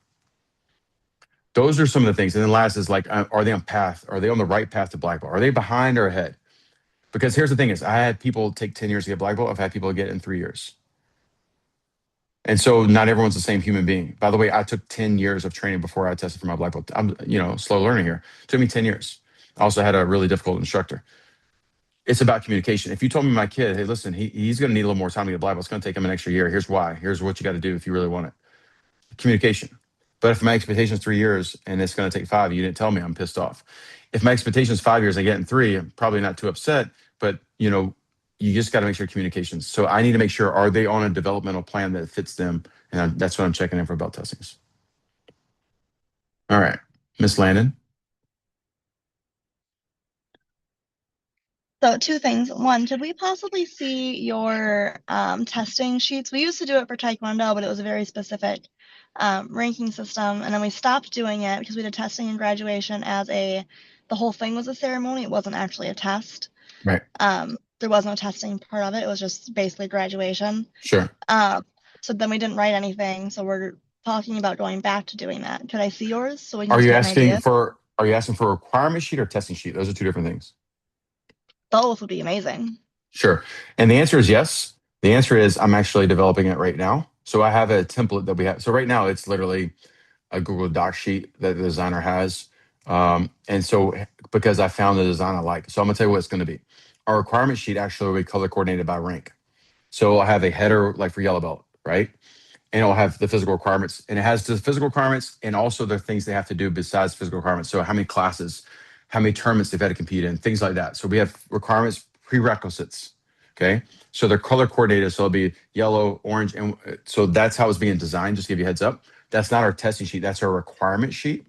Those are some of the things. And then last is like, are they on path? Are they on the right path to black belt? Are they behind or ahead? Because here's the thing is I had people take 10 years to get black belt. I've had people get it in 3 years. And so not everyone's the same human being. By the way, I took 10 years of training before I tested for my black belt. I'm, slow learning here. It took me 10 years. I also had a really difficult instructor. It's about communication. If you told me my kid, hey, listen, he's going to need a little more time to get black belt. It's going to take him an extra year. Here's why. Here's what you got to do if you really want it. Communication. But if my expectation is 3 years and it's going to take 5, you didn't tell me, I'm pissed off. If my expectation is 5 years, I get in 3, I'm probably not too upset. But, you just got to make sure communications. So I need to make sure, are they on a developmental plan that fits them? And that's what I'm checking in for belt testings. All right. Miss Landon. So 2 things. 1, could we possibly see your testing sheets? We used to do it for Taekwondo, but it was a very specific ranking system. And then we stopped doing it because we did testing and graduation as the whole thing was a ceremony. It wasn't actually a test. Right. There was no testing part of it. It was just basically graduation. Sure. So then we didn't write anything. So we're talking about going back to doing that. Could I see yours so we can Are just you get an idea? are you asking for a requirement sheet or testing sheet? Those are 2 different things. Both would be amazing. Sure. And the answer is yes. The answer is I'm actually developing it right now. So I have a template that we have. So right now it's literally a Google Doc sheet that the designer has. And so because I found the design I like. So I'm gonna tell you what it's gonna be. Our requirement sheet actually will be color coordinated by rank. So I'll have a header like for yellow belt, right? And it'll have the physical requirements. And it has the physical requirements and also the things they have to do besides physical requirements. So how many classes, how many tournaments they've had to compete in, things like that. So we have requirements, prerequisites. Okay. So they're color coordinated. So it'll be yellow, orange. And so that's how it's being designed. Just to give you a heads up. That's not our testing sheet. That's our requirement sheet.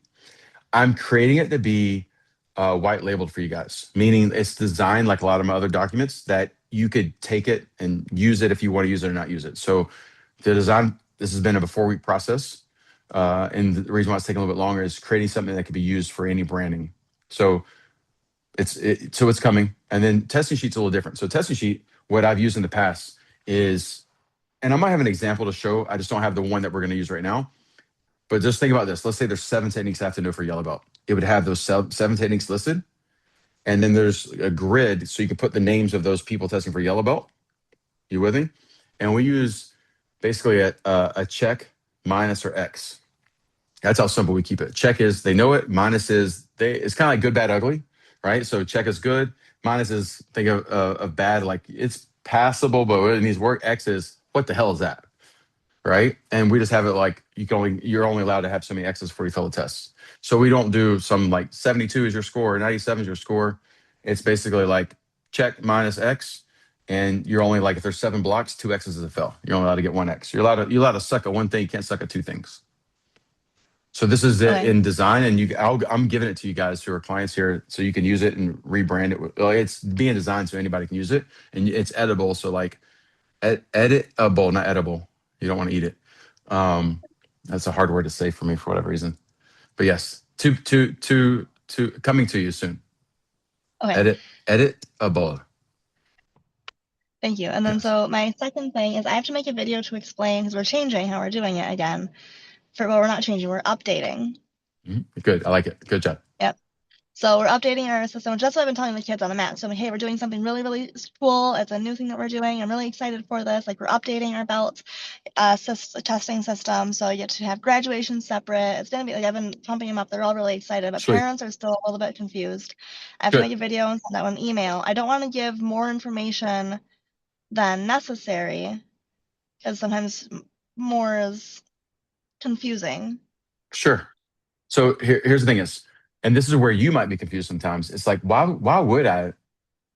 I'm creating it to be white labeled for you guys, meaning it's designed like a lot of my other documents that you could take it and use it if you want to use it or not use it. So the design, this has been a 4-week process. And the reason why it's taking a little bit longer is creating something that could be used for any branding. So it's coming. And then testing sheet's a little different. So testing sheet, what I've used in the past is, and I might have an example to show. I just don't have the one that we're going to use right now. But just think about this. Let's say there's 7 techniques I have to know for yellow belt. It would have those 7 techniques listed. And then there's a grid so you can put the names of those people testing for yellow belt. You with me? And we use basically a check, minus, or X. That's how simple we keep it. Check is they know it. Minus is it's kind of like good, bad, ugly, right? So check is good. Minus is think of bad, like it's passable, but it needs work. X is what the hell is that? Right. And we just have it like you're only allowed to have so many X's before you fail the tests. So we don't do some like 72 is your score, 97 is your score. It's basically like check minus X. And you're only like, if there's 7 blocks, 2 X's is a fail. You're only allowed to get 1 X. You're allowed to suck at one thing. You can't suck at 2 things. So this is it in design, and I'm giving it to you guys who are clients here, so you can use it and rebrand it. It's being designed so anybody can use it, and it's editable. So like, editable, not edible. You don't want to eat it. That's a hard word to say for me for whatever reason. But yes, to coming to you soon. Okay. Editable. Thank you. And then Yes. so my second thing is I have to make a video to explain because we're changing how we're doing it again. We're not changing, we're updating. Good. I like it. Good job. Yep. So we're updating our system, which that's what I've been telling the kids on the mat. So hey, we're doing something really, really cool. It's a new thing that we're doing. I'm really excited for this. Like we're updating our belt testing system. So you get to have graduation separate. It's gonna be like I've been pumping them up. They're all really excited, but Sweet. parents are still a little bit confused. I have to Good. make a video and send out an email. I don't want to give more information than necessary because sometimes more is confusing. Sure. So here's the thing is, and this is where you might be confused sometimes. It's like, why would I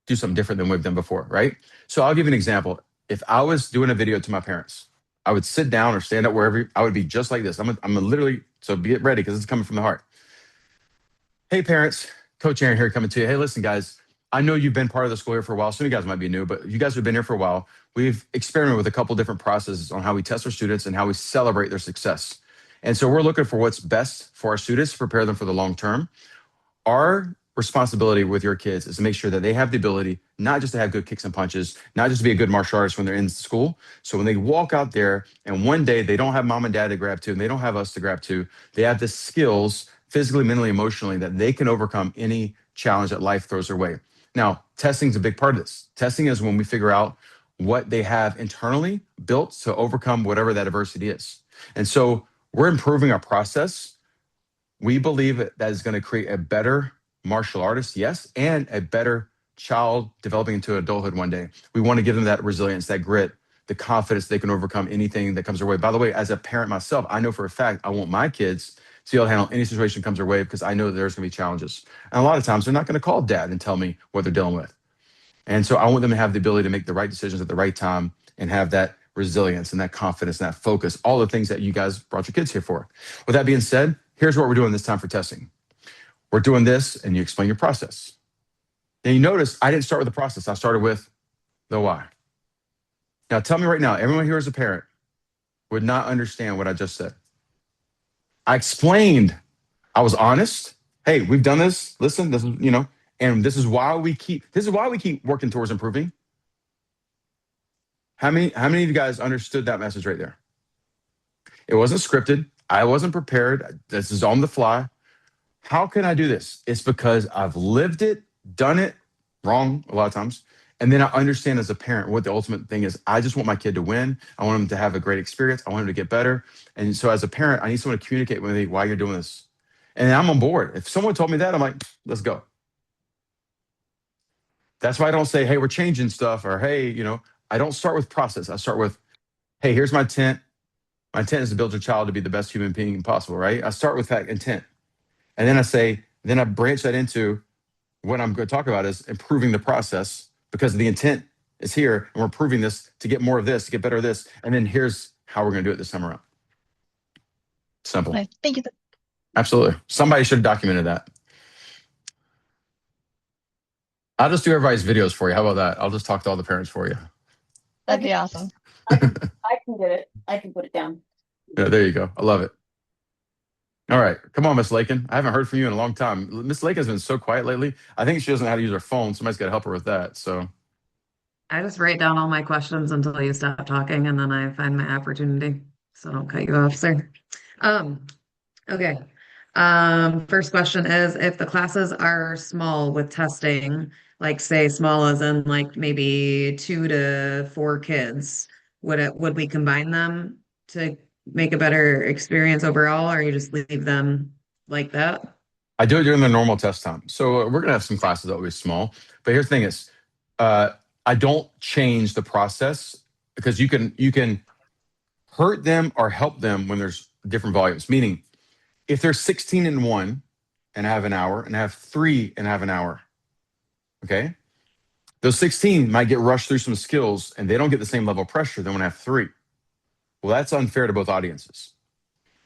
do something different than we've done before, right? So I'll give you an example. If I was doing a video to my parents, I would sit down or stand up wherever. I would be just like this. I'm a literally, so get ready because it's coming from the heart. Hey, parents, Coach Aaron here coming to you. Hey, listen, guys, I know you've been part of the school here for a while. Some of you guys might be new, but you guys have been here for a while. We've experimented with a couple different processes on how we test our students and how we celebrate their success. And so we're looking for what's best for our students to prepare them for the long term. Our responsibility with your kids is to make sure that they have the ability not just to have good kicks and punches, not just to be a good martial artist when they're in school. So when they walk out there and one day they don't have mom and dad to grab to and they don't have us to grab to, they have the skills physically, mentally, emotionally that they can overcome any challenge that life throws their way. Now, testing is a big part of this. Testing is when we figure out what they have internally built to overcome whatever that adversity is. And so we're improving our process. We believe that is going to create a better martial artist, yes, and a better child developing into adulthood one day. We want to give them that resilience, that grit, the confidence they can overcome anything that comes their way. By the way, as a parent myself, I know for a fact I want my kids to be able to handle any situation that comes their way because I know that there's going to be challenges. And a lot of times they're not going to call dad and tell me what they're dealing with. And so I want them to have the ability to make the right decisions at the right time and have that resilience and that confidence and that focus, all the things that you guys brought your kids here for. With that being said, here's what we're doing this time for testing. We're doing this, and you explain your process. Now, you notice I didn't start with the process. I started with the why. Now, tell me right now, everyone here as a parent would not understand what I just said. I explained. I was honest. Hey, we've done this. Listen, this is, and this is why we keep working towards improving. How many of you guys understood that message right there? It wasn't scripted. I wasn't prepared. This is on the fly. How can I do this? It's because I've lived it, done it wrong a lot of times. And then I understand as a parent what the ultimate thing is. I just want my kid to win. I want him to have a great experience. I want him to get better. And so as a parent, I need someone to communicate with me why you're doing this. And I'm on board. If someone told me that, I'm like, let's go. That's why I don't say, hey, we're changing stuff, or hey, I don't start with process. I start with, hey, here's my intent. My intent is to build your child to be the best human being possible, right? I start with that intent. And then I branch that into what I'm going to talk about is improving the process because the intent is here and we're improving this to get more of this, to get better of this. And then here's how we're going to do it this time around. Simple. Okay, thank you. Absolutely. Somebody should have documented that. I'll just do everybody's videos for you. How about that? I'll just talk to all the parents for you. That'd be awesome. I can get it. I can put it down. Yeah, there you go. I love it. All right. Come on, Miss Lakin. I haven't heard from you in a long time. Miss Lakin's been so quiet lately. I think she doesn't know how to use her phone. Somebody's got to help her with that. So I just write down all my questions until you stop talking, and then I find my opportunity. So don't cut you off, sir. Okay. First question is, if the classes are small with testing, like say small as in like maybe 2 to 4 kids, would we combine them to make a better experience overall, or you just leave them like that? I do it during the normal test time. So we're going to have some classes that will be small. But here's the thing is, I don't change the process because you can hurt them or help them when there's different volumes. Meaning, if there's 16 in one and I have an hour, and I have 3 and I have an hour, okay? Those 16 might get rushed through some skills and they don't get the same level of pressure than when I have 3. Well, that's unfair to both audiences.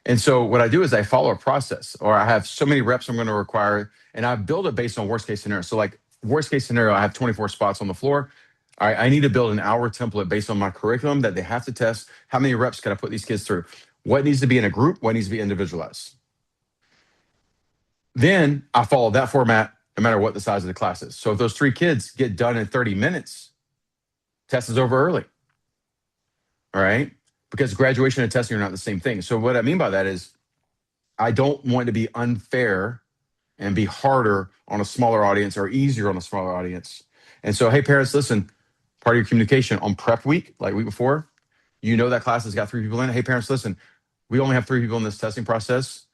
And so what I do is I follow a process, or I have so many reps I'm going to require, and I build it based on worst case scenario. So like worst case scenario, I have 24 spots on the floor. All right, I need to build an hour template based on my curriculum that they have to test. How many reps can I put these kids through? What needs to be in a group? What needs to be individualized? Then I follow that format no matter what the size of the class is. So if those 3 kids get done in 30 minutes, test is over early. All right. Because graduation and testing are not the same thing. So what I mean by that is I don't want to be unfair and be harder on a smaller audience or easier on a smaller audience. And so, hey, parents, listen, part of your communication on prep week, like week before, you know that class has got 3 people in it. Hey, parents, listen, we only have 3 people in this testing process.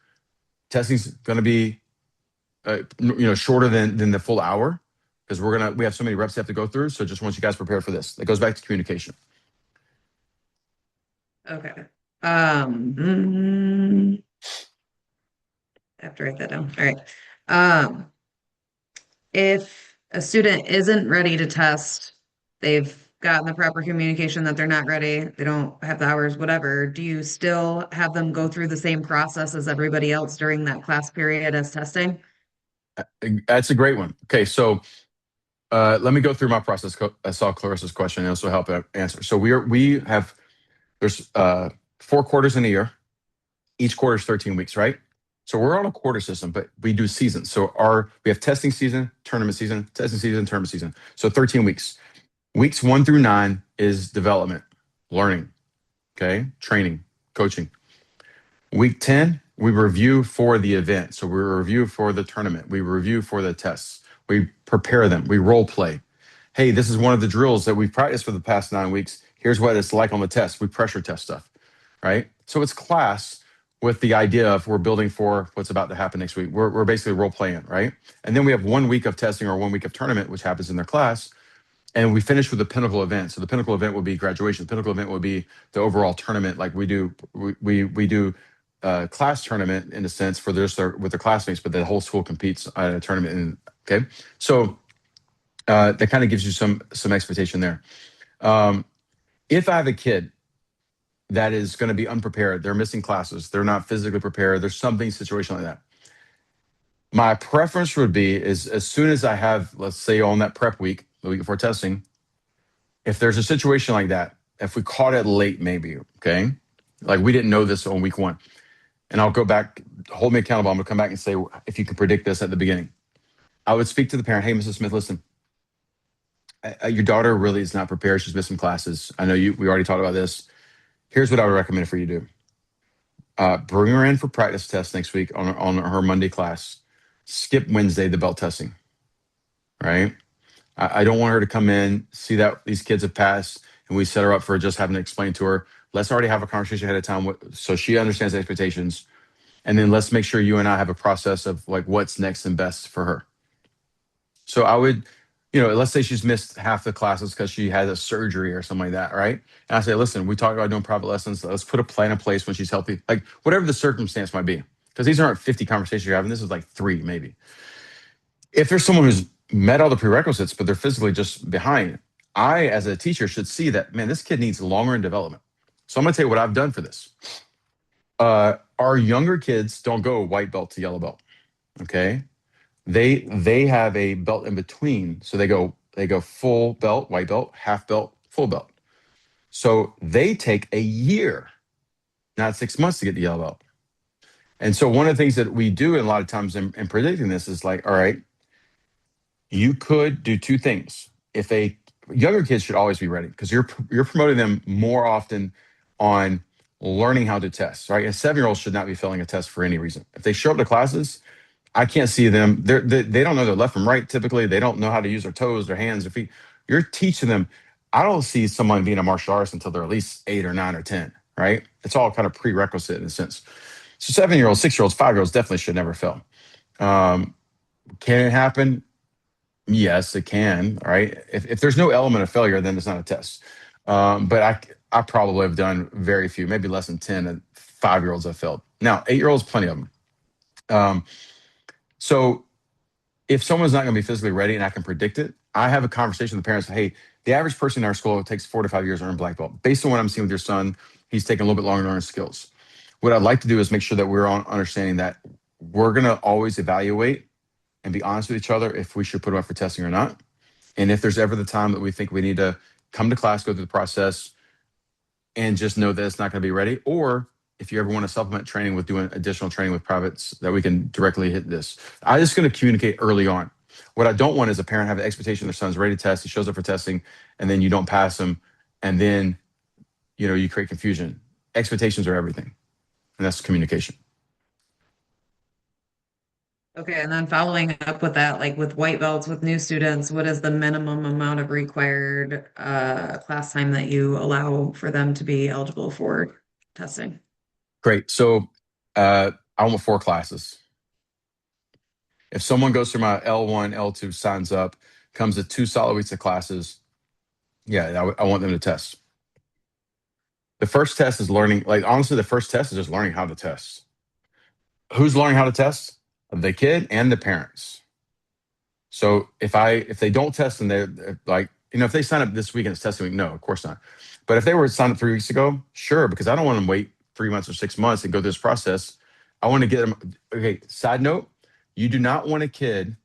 Testing's going to be, shorter than the full hour because we have so many reps to have to go through. So just want you guys prepared for this. That goes back to communication. Okay. I have to write that down. All right. If a student isn't ready to test, they've gotten the proper communication that they're not ready, they don't have the hours, whatever, do you still have them go through the same process as everybody else during that class period as testing? That's a great one. Okay, so let me go through my process. I saw Clarissa's question and also help answer. So there's 4 quarters in a year. Each quarter is 13 weeks, right? So we're on a quarter system, but we do seasons. So we have testing season, tournament season, testing season, tournament season. So 13 weeks. Weeks 1 through 9 is development, learning, okay, training, coaching. Week 10, we review for the event. So we review for the tournament. We review for the tests. We prepare them. We role play. Hey, this is one of the drills that we've practiced for the past 9 weeks. Here's what it's like on the test. We pressure test stuff, right? So it's class with the idea of we're building for what's about to happen next week. We're basically role playing, right? And then we have 1 week of testing or 1 week of tournament, which happens in their class. And we finish with the pinnacle event. So the pinnacle event will be graduation. The pinnacle event will be the overall tournament, like we do. We do class tournament in a sense for with the classmates, but the whole school competes at a tournament. Okay, so that kind of gives you some expectation there. If I have a kid that is going to be unprepared, they're missing classes, they're not physically prepared, there's something situation like that. My preference would be is as soon as I have, let's say on that prep week, the week before testing, if there's a situation like that, if we caught it late, maybe, okay, like we didn't know this on week 1, and I'll go back, hold me accountable. I'm gonna come back and say, if you can predict this at the beginning, I would speak to the parent. Hey, Mrs. Smith, listen, your daughter really is not prepared. She's missing classes. I know we already talked about this. Here's what I would recommend for you to do. Bring her in for practice tests next week on her Monday class. Skip Wednesday, the belt testing, right? I don't want her to come in, see that these kids have passed, and we set her up for just having to explain to her. Let's already have a conversation ahead of time so she understands the expectations. And then let's make sure you and I have a process of like what's next and best for her. So I would, let's say she's missed half the classes because she had a surgery or something like that, right? And I say, listen, we talked about doing private lessons. Let's put a plan in place when she's healthy, like whatever the circumstance might be. Because these aren't 50 conversations you're having. This is like 3 maybe. If there's someone who's met all the prerequisites, but they're physically just behind, I, as a teacher, should see that, man, this kid needs longer in development. So I'm going to tell you what I've done for this. Our younger kids don't go white belt to yellow belt, okay? They have a belt in between. So they go full belt, white belt, half belt, full belt. So they take a year, not 6 months to get the yellow belt. And so one of the things that we do a lot of times in predicting this is like, all right, you could do 2 things. If younger kids should always be ready because you're promoting them more often on learning how to test, right? A 7-year-old should not be failing a test for any reason. If they show up to classes, I can't see them. They don't know their left from right. Typically, they don't know how to use their toes, their hands, their feet. You're teaching them. I don't see someone being a martial artist until they're at least 8 or 9 or 10, right? It's all kind of prerequisite in a sense. So 7-year-olds, 6-year-olds, 5-year-olds definitely should never fail. Can it happen? Yes, it can. All right. If there's no element of failure, then it's not a test. But I probably have done very few, maybe less than 10 and 5-year-olds have failed. Now, 8-year-olds, plenty of them. So if someone's not going to be physically ready and I can predict it, I have a conversation with the parents. Hey, the average person in our school, it takes 4 to 5 years to earn black belt. Based on what I'm seeing with your son, he's taking a little bit longer to learn skills. What I'd like to do is make sure that we're on understanding that we're going to always evaluate and be honest with each other if we should put them up for testing or not. And if there's ever the time that we think we need to come to class, go through the process, and just know that it's not going to be ready, or if you ever want to supplement training with doing additional training with privates, that we can directly hit this. I'm just going to communicate early on. What I don't want is a parent have an expectation their son's ready to test. He shows up for testing, and then you don't pass him, and then you create confusion. Expectations are everything, and that's communication. Okay, and then following up with that, like with white belts, with new students, what is the minimum amount of required class time that you allow for them to be eligible for testing? Great. So I want 4 classes. If someone goes through my L1, L2, signs up, comes to 2 solid weeks of classes, yeah, I want them to test. The first test is learning. Like, honestly, the first test is just learning how to test. Who's learning how to test? The kid and the parents. So if they don't test and they're like, if they sign up this week and it's testing week, no, of course not. But if they were signed up 3 weeks ago, sure, because I don't want them to wait 3 months or 6 months and go through this process. I want to get them. Okay, side note, you do not want a kid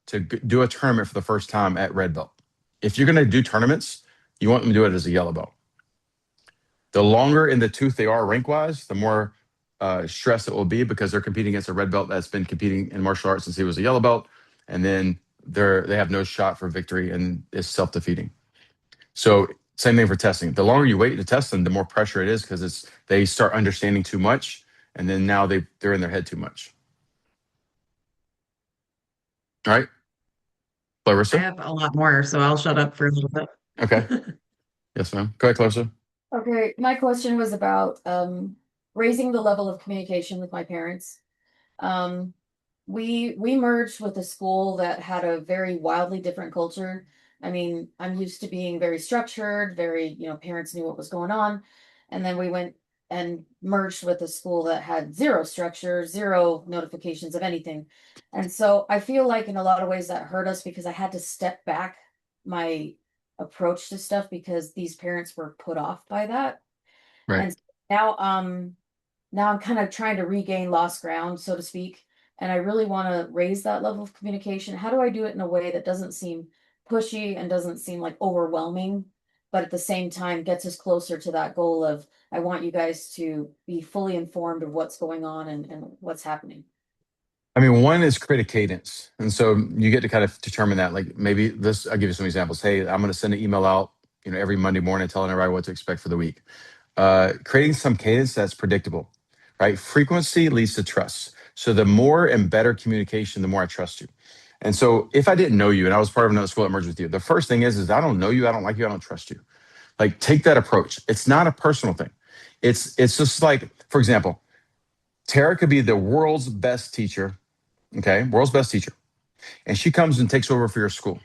to do a tournament for the first time at red belt. If you're going to do tournaments, you want them to do it as a yellow belt. The longer in the tooth they are rank-wise, the more stress it will be, because they're competing against a red belt that's been competing in martial arts since he was a yellow belt, and then they have no shot for victory, and it's self-defeating. So same thing for testing. The longer you wait to test them, the more pressure it is, because they start understanding too much, and then now they're in their head too much. All right, I Clarissa? have a lot more, so I'll shut up for a little bit. Okay. Yes, ma'am. Go ahead, Clarissa. Okay, my question was about raising the level of communication with my parents. We merged with a school that had a very wildly different culture. I mean, I'm used to being very structured, very, parents knew what was going on. And then we went and merged with a school that had zero structure, zero notifications of anything. And so I feel like in a lot of ways that hurt us, because I had to step back my approach to stuff because these parents were put off by that. Right. And now I'm kind of trying to regain lost ground, so to speak. And I really want to raise that level of communication. How do I do it in a way that doesn't seem pushy and doesn't seem like overwhelming, but at the same time gets us closer to that goal of, I want you guys to be fully informed of what's going on and what's happening. I mean, one is create a cadence. And so you get to kind of determine that. Like, maybe I'll give you some examples. Hey, I'm going to send an email out, every Monday morning, telling everybody what to expect for the week. Creating some cadence that's predictable, right? Frequency leads to trust. So the more and better communication, the more I trust you. And so if I didn't know you and I was part of another school that merged with you, the first thing is I don't know you, I don't like you, I don't trust you. Like, take that approach. It's not a personal thing. It's just like, for example, Tara could be the world's best teacher, okay? World's best teacher. And she comes and takes over for your school.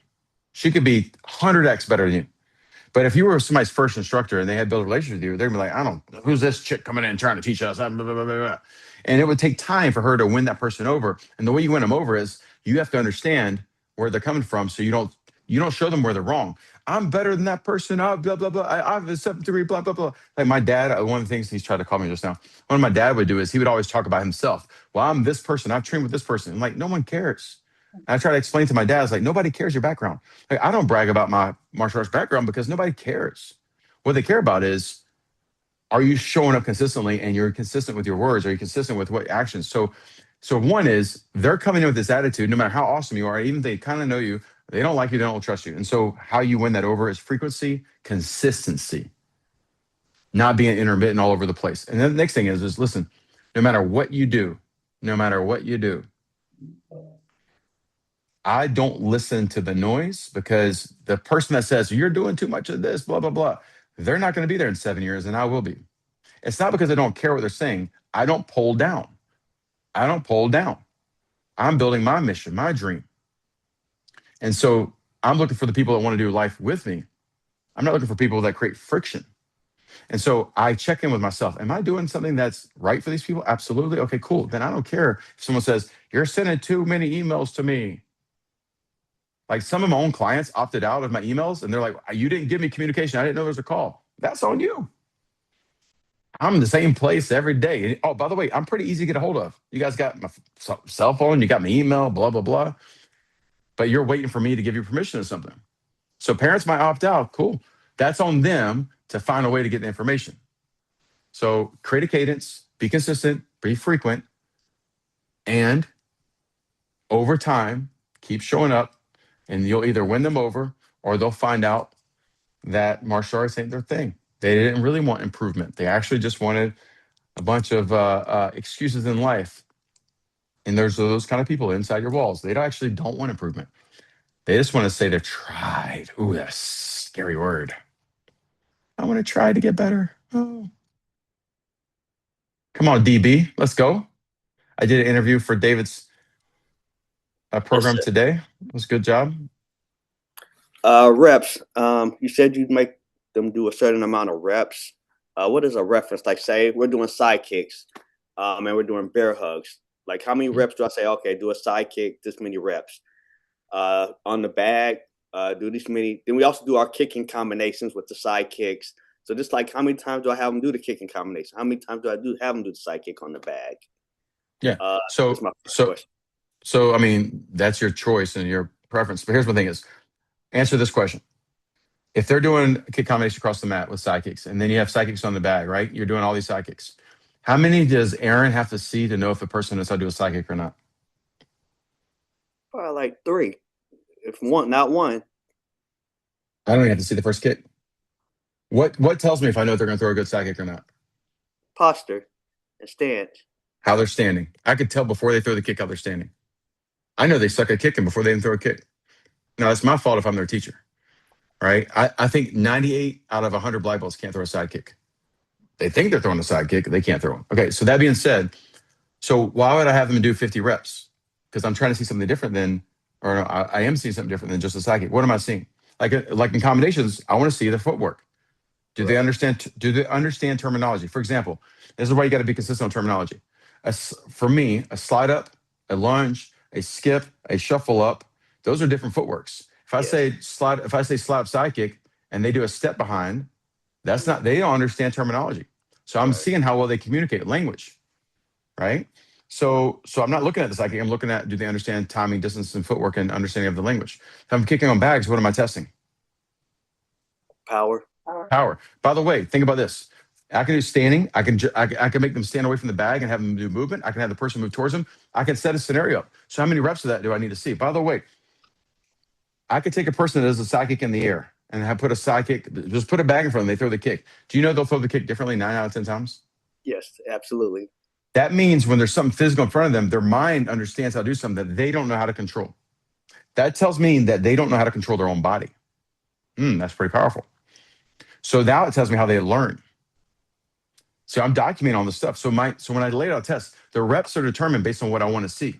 She could be 100x better than you. But if you were somebody's first instructor and they had built a relationship with you, they'd be like, who's this chick coming in trying to teach us? Blah, blah, blah, blah. And it would take time for her to win that person over. And the way you win them over is you have to understand where they're coming from, so you don't show them where they're wrong. I'm better than that person. Blah, blah, blah. I have a 7.3, blah, blah, blah. Like my dad, one of the things he's tried to call me just now, one of my dad would do is he would always talk about himself. Well, I'm this person. I've trained with this person. I'm like, no one cares. And I try to explain to my dad, it's like, nobody cares your background. Like, I don't brag about my martial arts background because nobody cares. What they care about is, are you showing up consistently, and you're consistent with your words? Are you consistent with what actions? So one is they're coming in with this attitude, no matter how awesome you are, even if they kind of know you, they don't like you, they don't trust you. And so how you win that over is frequency, consistency, not being intermittent all over the place. And then the next thing is listen, no matter what you do, I don't listen to the noise, because the person that says, you're doing too much of this, blah, blah, blah, they're not going to be there in 7 years, and I will be. It's not because I don't care what they're saying. I don't pull down. I'm building my mission, my dream. And so I'm looking for the people that want to do life with me. I'm not looking for people that create friction. And so I check in with myself. Am I doing something that's right for these people? Absolutely. Okay, cool. Then I don't care if someone says, you're sending too many emails to me. Like, some of my own clients opted out of my emails, and they're like, you didn't give me communication. I didn't know there was a call. That's on you. I'm in the same place every day. And, oh, by the way, I'm pretty easy to get a hold of. You guys got my cell phone, you got my email, blah, blah, blah. But you're waiting for me to give you permission to something. So parents might opt out. Cool. That's on them to find a way to get the information. So create a cadence, be consistent, be frequent, and over time, keep showing up, and you'll either win them over or they'll find out that martial arts ain't their thing. They didn't really want improvement. They actually just wanted a bunch of excuses in life. And there's those kind of people inside your walls. They actually don't want improvement. They just want to say they tried. Ooh, that's a scary word. I want to try to get better. Oh. Come on, DB, let's go. I did an interview for David's program today. It was a good job. Reps. You said you'd make them do a certain amount of reps. What is a reference? Like, say we're doing side kicks, and we're doing bear hugs. Like, how many reps do I say? Okay, do a side kick, this many reps. On the bag, do this many. Then we also do our kicking combinations with the side kicks. So just like, how many times do I have them do the kicking combination? How many times do I have them do the side kick on the bag? Yeah. That's my first question. So I mean, that's your choice and your preference. But here's the thing: is answer this question. If they're doing a kick combination across the mat with side kicks, and then you have side kicks on the bag, right? You're doing all these side kicks. How many does Aaron have to see to know if the person knows how to do a side kick or not? Probably like 3. If one, not one. I don't even have to see the first kick. What tells me if I know if they're going to throw a good side kick or not? Posture and stance. How they're standing. I could tell before they throw the kick how they're standing. I know they suck at kicking before they even throw a kick. Now, it's my fault if I'm their teacher, right? I think 98 out of 100 black belts can't throw a side kick. They think they're throwing a side kick. They can't throw one. Okay, so that being said, so why would I have them do 50 reps? Because I'm trying to see something different than, or no, I am seeing something different than just a side kick. What am I seeing? Like in combinations, I want to see the footwork. Do they understand? Do they understand terminology? For example, this is why you got to be consistent on terminology. For me, a slide up, a lunge, a skip, a shuffle up, those are different footworks. If I say slide up side kick and they do a step behind, that's not, they don't understand terminology. So I'm seeing how well they communicate language, right? So I'm not looking at the side kick. I'm looking at, do they understand timing, distance, and footwork and understanding of the language? If I'm kicking on bags, what am I testing? Power. By the way, think about this. I can do standing. I can make them stand away from the bag and have them do movement. I can have the person move towards them. I can set a scenario up. So how many reps of that do I need to see? By the way, I could take a person that does a side kick in the air and have put a side kick, just put a bag in front of them. They throw the kick. Do you know they'll throw the kick differently 9 out of 10 times? Yes, absolutely. That means when there's something physical in front of them, their mind understands how to do something that they don't know how to control. That tells me that they don't know how to control their own body. That's pretty powerful. So now it tells me how they learn. So I'm documenting all this stuff. So when I lay out a test, the reps are determined based on what I want to see.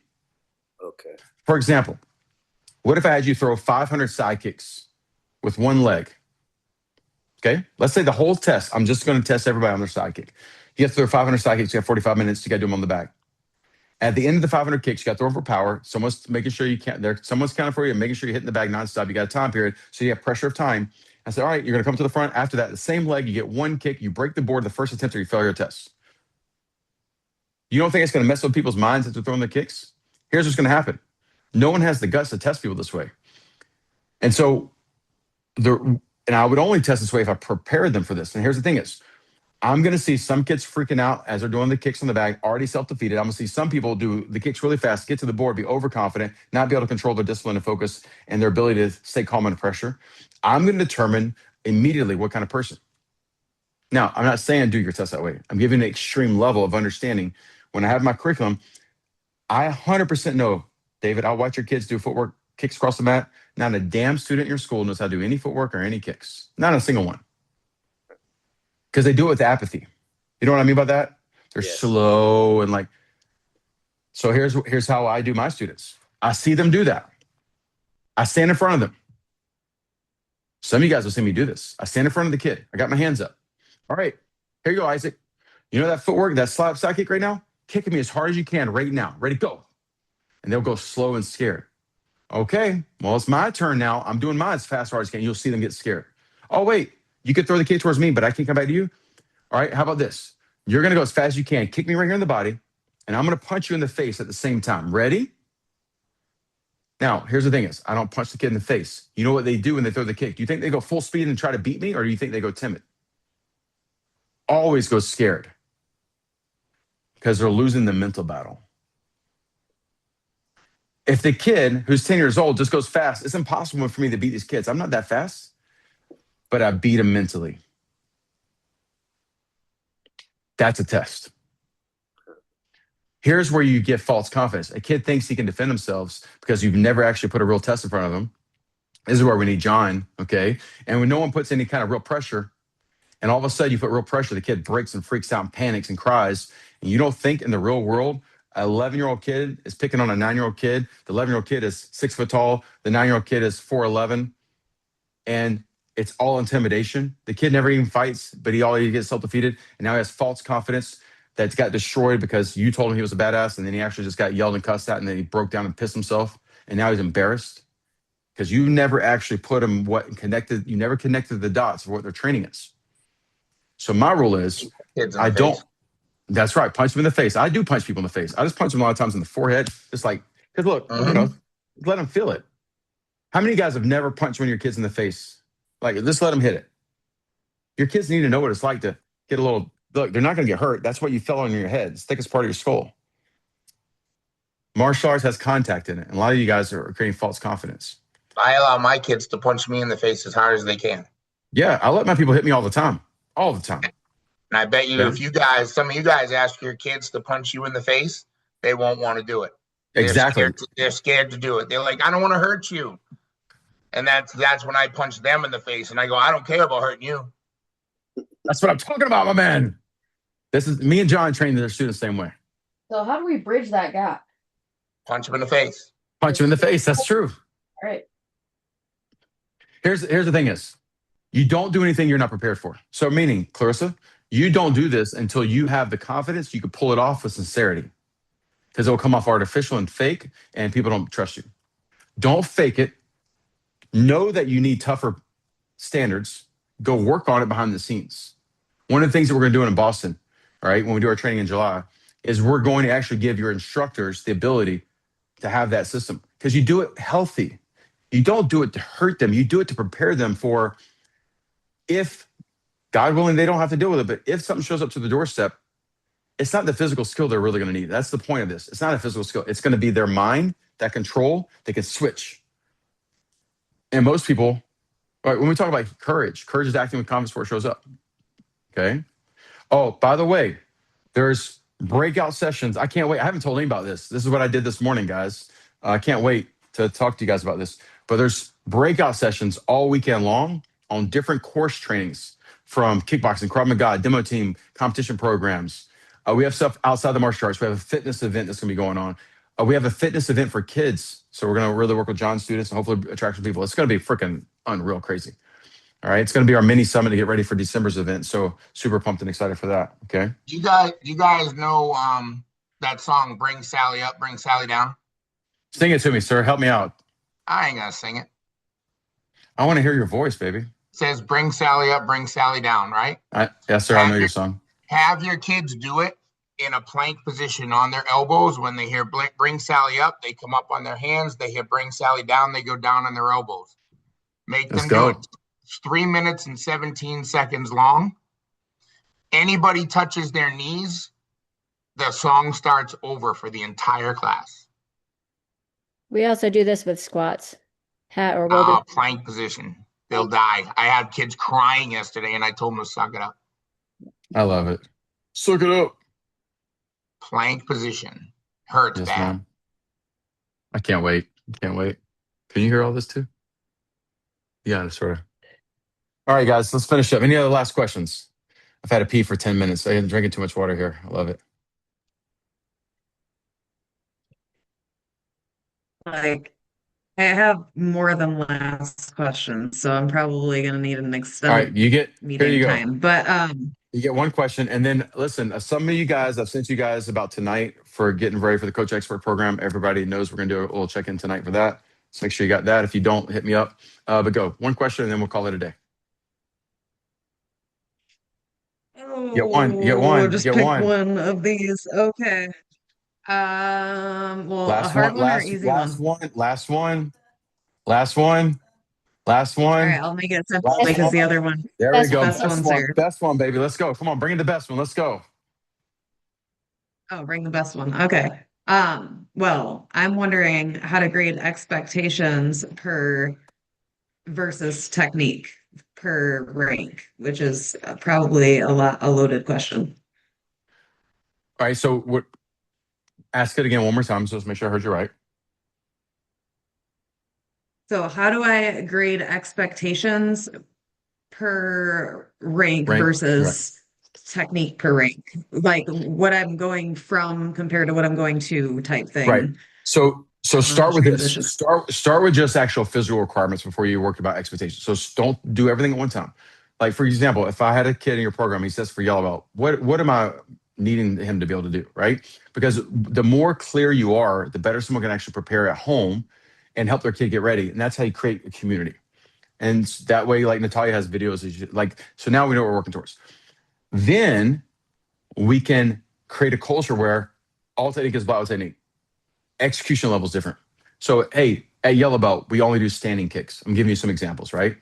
Okay. For example, what if I had you throw 500 side kicks with one leg? Okay, let's say the whole test, I'm just going to test everybody on their side kick. You have to throw 500 side kicks. You have 45 minutes. You got to do them on the back. At the end of the 500 kicks, you got to throw them for power. Someone's making sure you can't. Someone's counting for you and making sure you're hitting the bag nonstop. You got a time period, so you have pressure of time. I said, all right, you're going to come to the front. After that, the same leg, you get one kick. You break the board the first attempt or you fail your test. You don't think it's going to mess with people's minds as they're throwing the kicks? Here's what's going to happen. No one has the guts to test people this way. And so, I would only test this way if I prepared them for this. And here's the thing is, I'm going to see some kids freaking out as they're doing the kicks on the bag, already self-defeated. I'm going to see some people do the kicks really fast, get to the board, be overconfident, not be able to control their discipline and focus and their ability to stay calm under pressure. I'm going to determine immediately what kind of person. Now, I'm not saying do your test that way. I'm giving an extreme level of understanding. When I have my curriculum, I 100% know, David, I'll watch your kids do footwork, kicks across the mat. Not a damn student in your school knows how to do any footwork or any kicks. Not a single one. Because they do it with apathy. You know what I mean by that? They're slow and like. So here's how I do my students. I see them do that. I stand in front of them. Some of you guys will see me do this. I stand in front of the kid. I got my hands up. All right, here you go, Isaac. You know that footwork, that slap side kick right now? Kick me as hard as you can right now. Ready, go. And they'll go slow and scared. Okay, well, it's my turn now. I'm doing mine as fast as hard as I can. You'll see them get scared. Oh, wait, you could throw the kick towards me, but I can't come back to you. All right, how about this? You're going to go as fast as you can. Kick me right here in the body, and I'm going to punch you in the face at the same time. Ready? Now, here's the thing is, I don't punch the kid in the face. You know what they do when they throw the kick? Do you think they go full speed and try to beat me, or do you think they go timid? Always go scared because they're losing the mental battle. If the kid who's 10 years old just goes fast, it's impossible for me to beat these kids. I'm not that fast, but I beat them mentally. That's a test. Here's where you get false confidence. A kid thinks he can defend themselves because you've never actually put a real test in front of them. This is where we need John, okay? And when no one puts any kind of real pressure, and all of a sudden you put real pressure, the kid breaks and freaks out and panics and cries. And you don't think in the real world, an 11-year-old kid is picking on a 9-year-old kid. The 11-year-old kid is 6 foot tall. The 9-year-old kid is 4'11". And it's all intimidation. The kid never even fights, but he gets self-defeated. And now he has false confidence that's got destroyed because you told him he was a badass. And then he actually just got yelled and cussed at. And then he broke down and pissed himself. And now he's embarrassed because you never actually put him you never connected the dots of what their training is. So my rule is, I don't. That's right. Punch them in the face. I do punch people in the face. I just punch them a lot of times in the forehead. Just like, because look, let them feel it. How many guys have never punched one of your kids in the face? Like, just let them hit it. Your kids need to know what it's like to get a little, look, they're not going to get hurt. That's what you fell on your head. It's the thickest part of your skull. Martial arts has contact in it. And a lot of you guys are creating false confidence. I allow my kids to punch me in the face as hard as they can. Yeah, I let my people hit me all the time. All the time. And I bet you if some of you guys ask your kids to punch you in the face, they won't want to do it. Exactly. They're scared to do it. They're like, I don't want to hurt you. And that's when I punch them in the face and I go, I don't care about hurting you. That's what I'm talking about, my man. This is me and John train their students the same way. So how do we bridge that gap? Punch them in the face. Punch them in the face. That's true. All right. Here's the thing is, you don't do anything you're not prepared for. So meaning, Clarissa, you don't do this until you have the confidence you can pull it off with sincerity. Because it will come off artificial and fake, and people don't trust you. Don't fake it. Know that you need tougher standards. Go work on it behind the scenes. One of the things that we're going to do in Boston, all right, when we do our training in July, is we're going to actually give your instructors the ability to have that system. Because you do it healthy. You don't do it to hurt them. You do it to prepare them for, if, God willing, they don't have to deal with it, but if something shows up to the doorstep, it's not the physical skill they're really going to need. That's the point of this. It's not a physical skill. It's going to be their mind, that control, they can switch. And most people, right, when we talk about courage is acting with confidence before it shows up. Okay. Oh, by the way, there's breakout sessions. I can't wait. I haven't told anybody about this. This is what I did this morning, guys. I can't wait to talk to you guys about this. But there's breakout sessions all weekend long on different course trainings, from kickboxing, Krav Maga, demo team, competition programs. We have stuff outside the martial arts. We have a fitness event that's going to be going on. We have a fitness event for kids. So we're going to really work with John's students and hopefully attract some people. It's going to be freaking unreal crazy. All right. It's going to be our mini summit to get ready for December's event. So super pumped and excited for that. Okay. You guys know that song, Bring Sally Up, Bring Sally Down? Sing it to me, sir. Help me out. I ain't going to sing it. I want to hear your voice, baby. It says, bring Sally up, bring Sally down, right? Yes, sir. I know your song. Have your kids do it in a plank position on their elbows. When they hear bring Sally up, they come up on their hands. They hear bring Sally down, they go down on their elbows. Make them do it. It's 3 minutes and 17 seconds long. Anybody touches their knees, the song starts over for the entire class. We also do this with squats. We'll do plank position. They'll die. I had kids crying yesterday and I told them to suck it up. I love it. Suck it up. Plank position. Hurts bad. Man. I can't wait. Can't wait. Can you hear all this too? Yeah, sort of. All right, guys, let's finish up. Any other last questions? I've had to pee for 10 minutes. I'm drinking too much water here. I love it. Like, I have more than last questions, so I'm probably going to need an extended All right, meeting here you time. But you get one question, and then listen. Some of you guys, I've sent you guys about tonight for getting ready for the Coach Expert program. Everybody knows we're going to do a little check-in tonight for that. So make sure you got that. If you don't, hit me up. But go one question, and then we'll call it a day. Get one. Just pick one of these. Okay. Well, a hard one or easy one? Last one. All right, I'll make it simple because the other one. There we go. Best one, baby. Let's go. Come on, bring in the best one. Let's go. Oh, bring the best one. Okay. Well, I'm wondering how to grade expectations per versus technique per rank, which is probably a loaded question. All right. So what? Ask it again one more time, so let's make sure I heard you right. So how do I grade expectations per rank Right. versus technique per rank? Like what I'm going from compared to what I'm going to type Right. thing. So start with this. Transition. Start with just actual physical requirements before you work about expectations. So don't do everything at one time. Like for example, if I had a kid in your program, he says for yellow belt, what am I needing him to be able to do? Right? Because the more clear you are, the better someone can actually prepare at home and help their kid get ready. And that's how you create a community. And that way, like Natalia has videos, like so now we know what we're working towards. Then we can create a culture where all technique is about technique. Execution level is different. So, hey, at yellow belt, we only do standing kicks. I'm giving you some examples, right?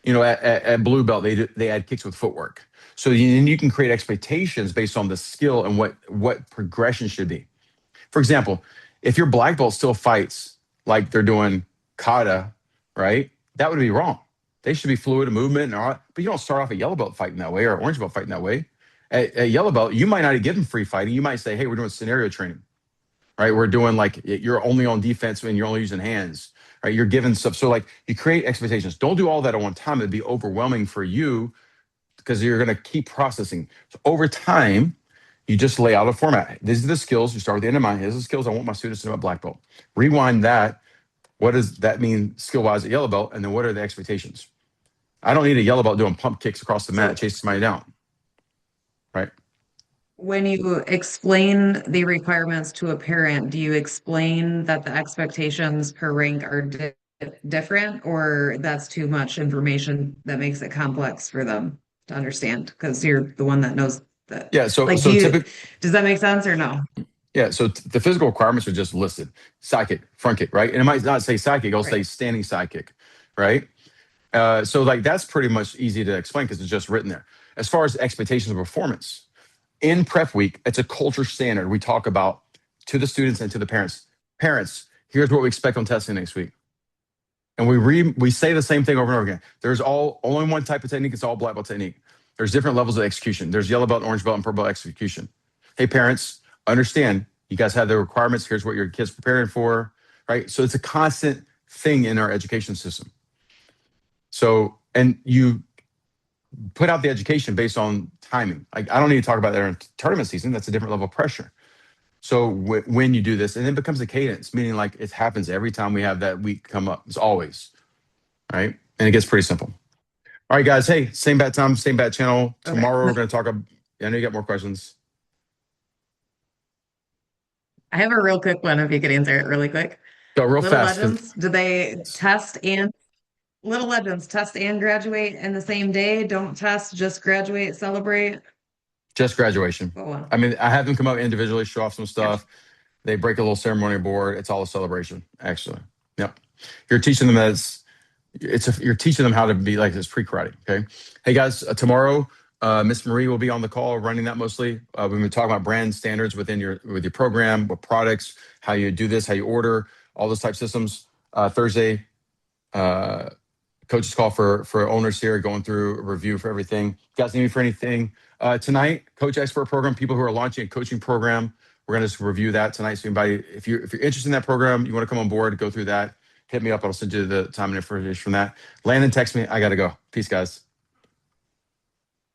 At blue belt, they add kicks with footwork. So then you can create expectations based on the skill and what progression should be. For example, if your black belt still fights like they're doing kata, right? That would be wrong. They should be fluid in movement and all that. But you don't start off a yellow belt fighting that way or orange belt fighting that way. At yellow belt, you might not give them free fighting. You might say, hey, we're doing scenario training. Right, we're doing like you're only on defense when you're only using hands. Right, you're giving stuff. So like you create expectations. Don't do all that at one time. It'd be overwhelming for you because you're going to keep processing. So over time, you just lay out a format. These are the skills. You start with the end in mind. Here's the skills I want my students to know at black belt. Rewind that. What does that mean skill wise at yellow belt? And then what are the expectations? I don't need a yellow belt doing pump kicks across the mat, chasing somebody down. Right. When you explain the requirements to a parent, do you explain that the expectations per rank are different, or that's too much information that makes it complex for them to understand? Because you're the one that knows that. Yeah. So like, does that make sense or no? Yeah, so the physical requirements are just listed. Side kick, front kick, right? And it might not say side kick, it'll say standing side kick, right? So like that's pretty much easy to explain because it's just written there. As far as expectations of performance, in prep week, it's a culture standard we talk about to the students and to the parents. Parents, here's what we expect on testing next week. And we say the same thing over and over again. There's only one type of technique, it's all black belt technique. There's different levels of execution. There's yellow belt, orange belt, and purple belt execution. Hey, parents, understand you guys have the requirements. Here's what your kids preparing for, right? So it's a constant thing in our education system. So, and you put out the education based on timing. Like I don't need to talk about that in tournament season. That's a different level of pressure. So when you do this, and it becomes a cadence, meaning like it happens every time we have that week come up. It's always, right? And it gets pretty simple. All right, guys. Hey, same bad time, same bad channel. Okay. Tomorrow we're going to talk. I know you got more questions. I have a real quick one if you could answer it really quick. Go real Little fast. Legends, do they test and Little Legends test and graduate in the same day? Don't test, just graduate, celebrate? Just graduation. Oh, wow. I mean, I have them come out individually, show off some stuff. They break a little ceremony board. It's all a celebration, actually. Yep. You're teaching them you're teaching them how to be like this pre-karate. Okay. Hey guys, tomorrow, Miss Marie will be on the call running that mostly. We've been talking about brand standards with your program, what products, how you do this, how you order, all those type systems. Thursday, coach's call for owners here, going through a review for everything. You guys need me for anything? Tonight, Coach Expert Program, people who are launching a coaching program. We're going to just review that tonight. So anybody, if you're interested in that program, you want to come on board, go through that, hit me up. I'll send you the time and information from that. Landon, text me. I got to go. Peace, guys.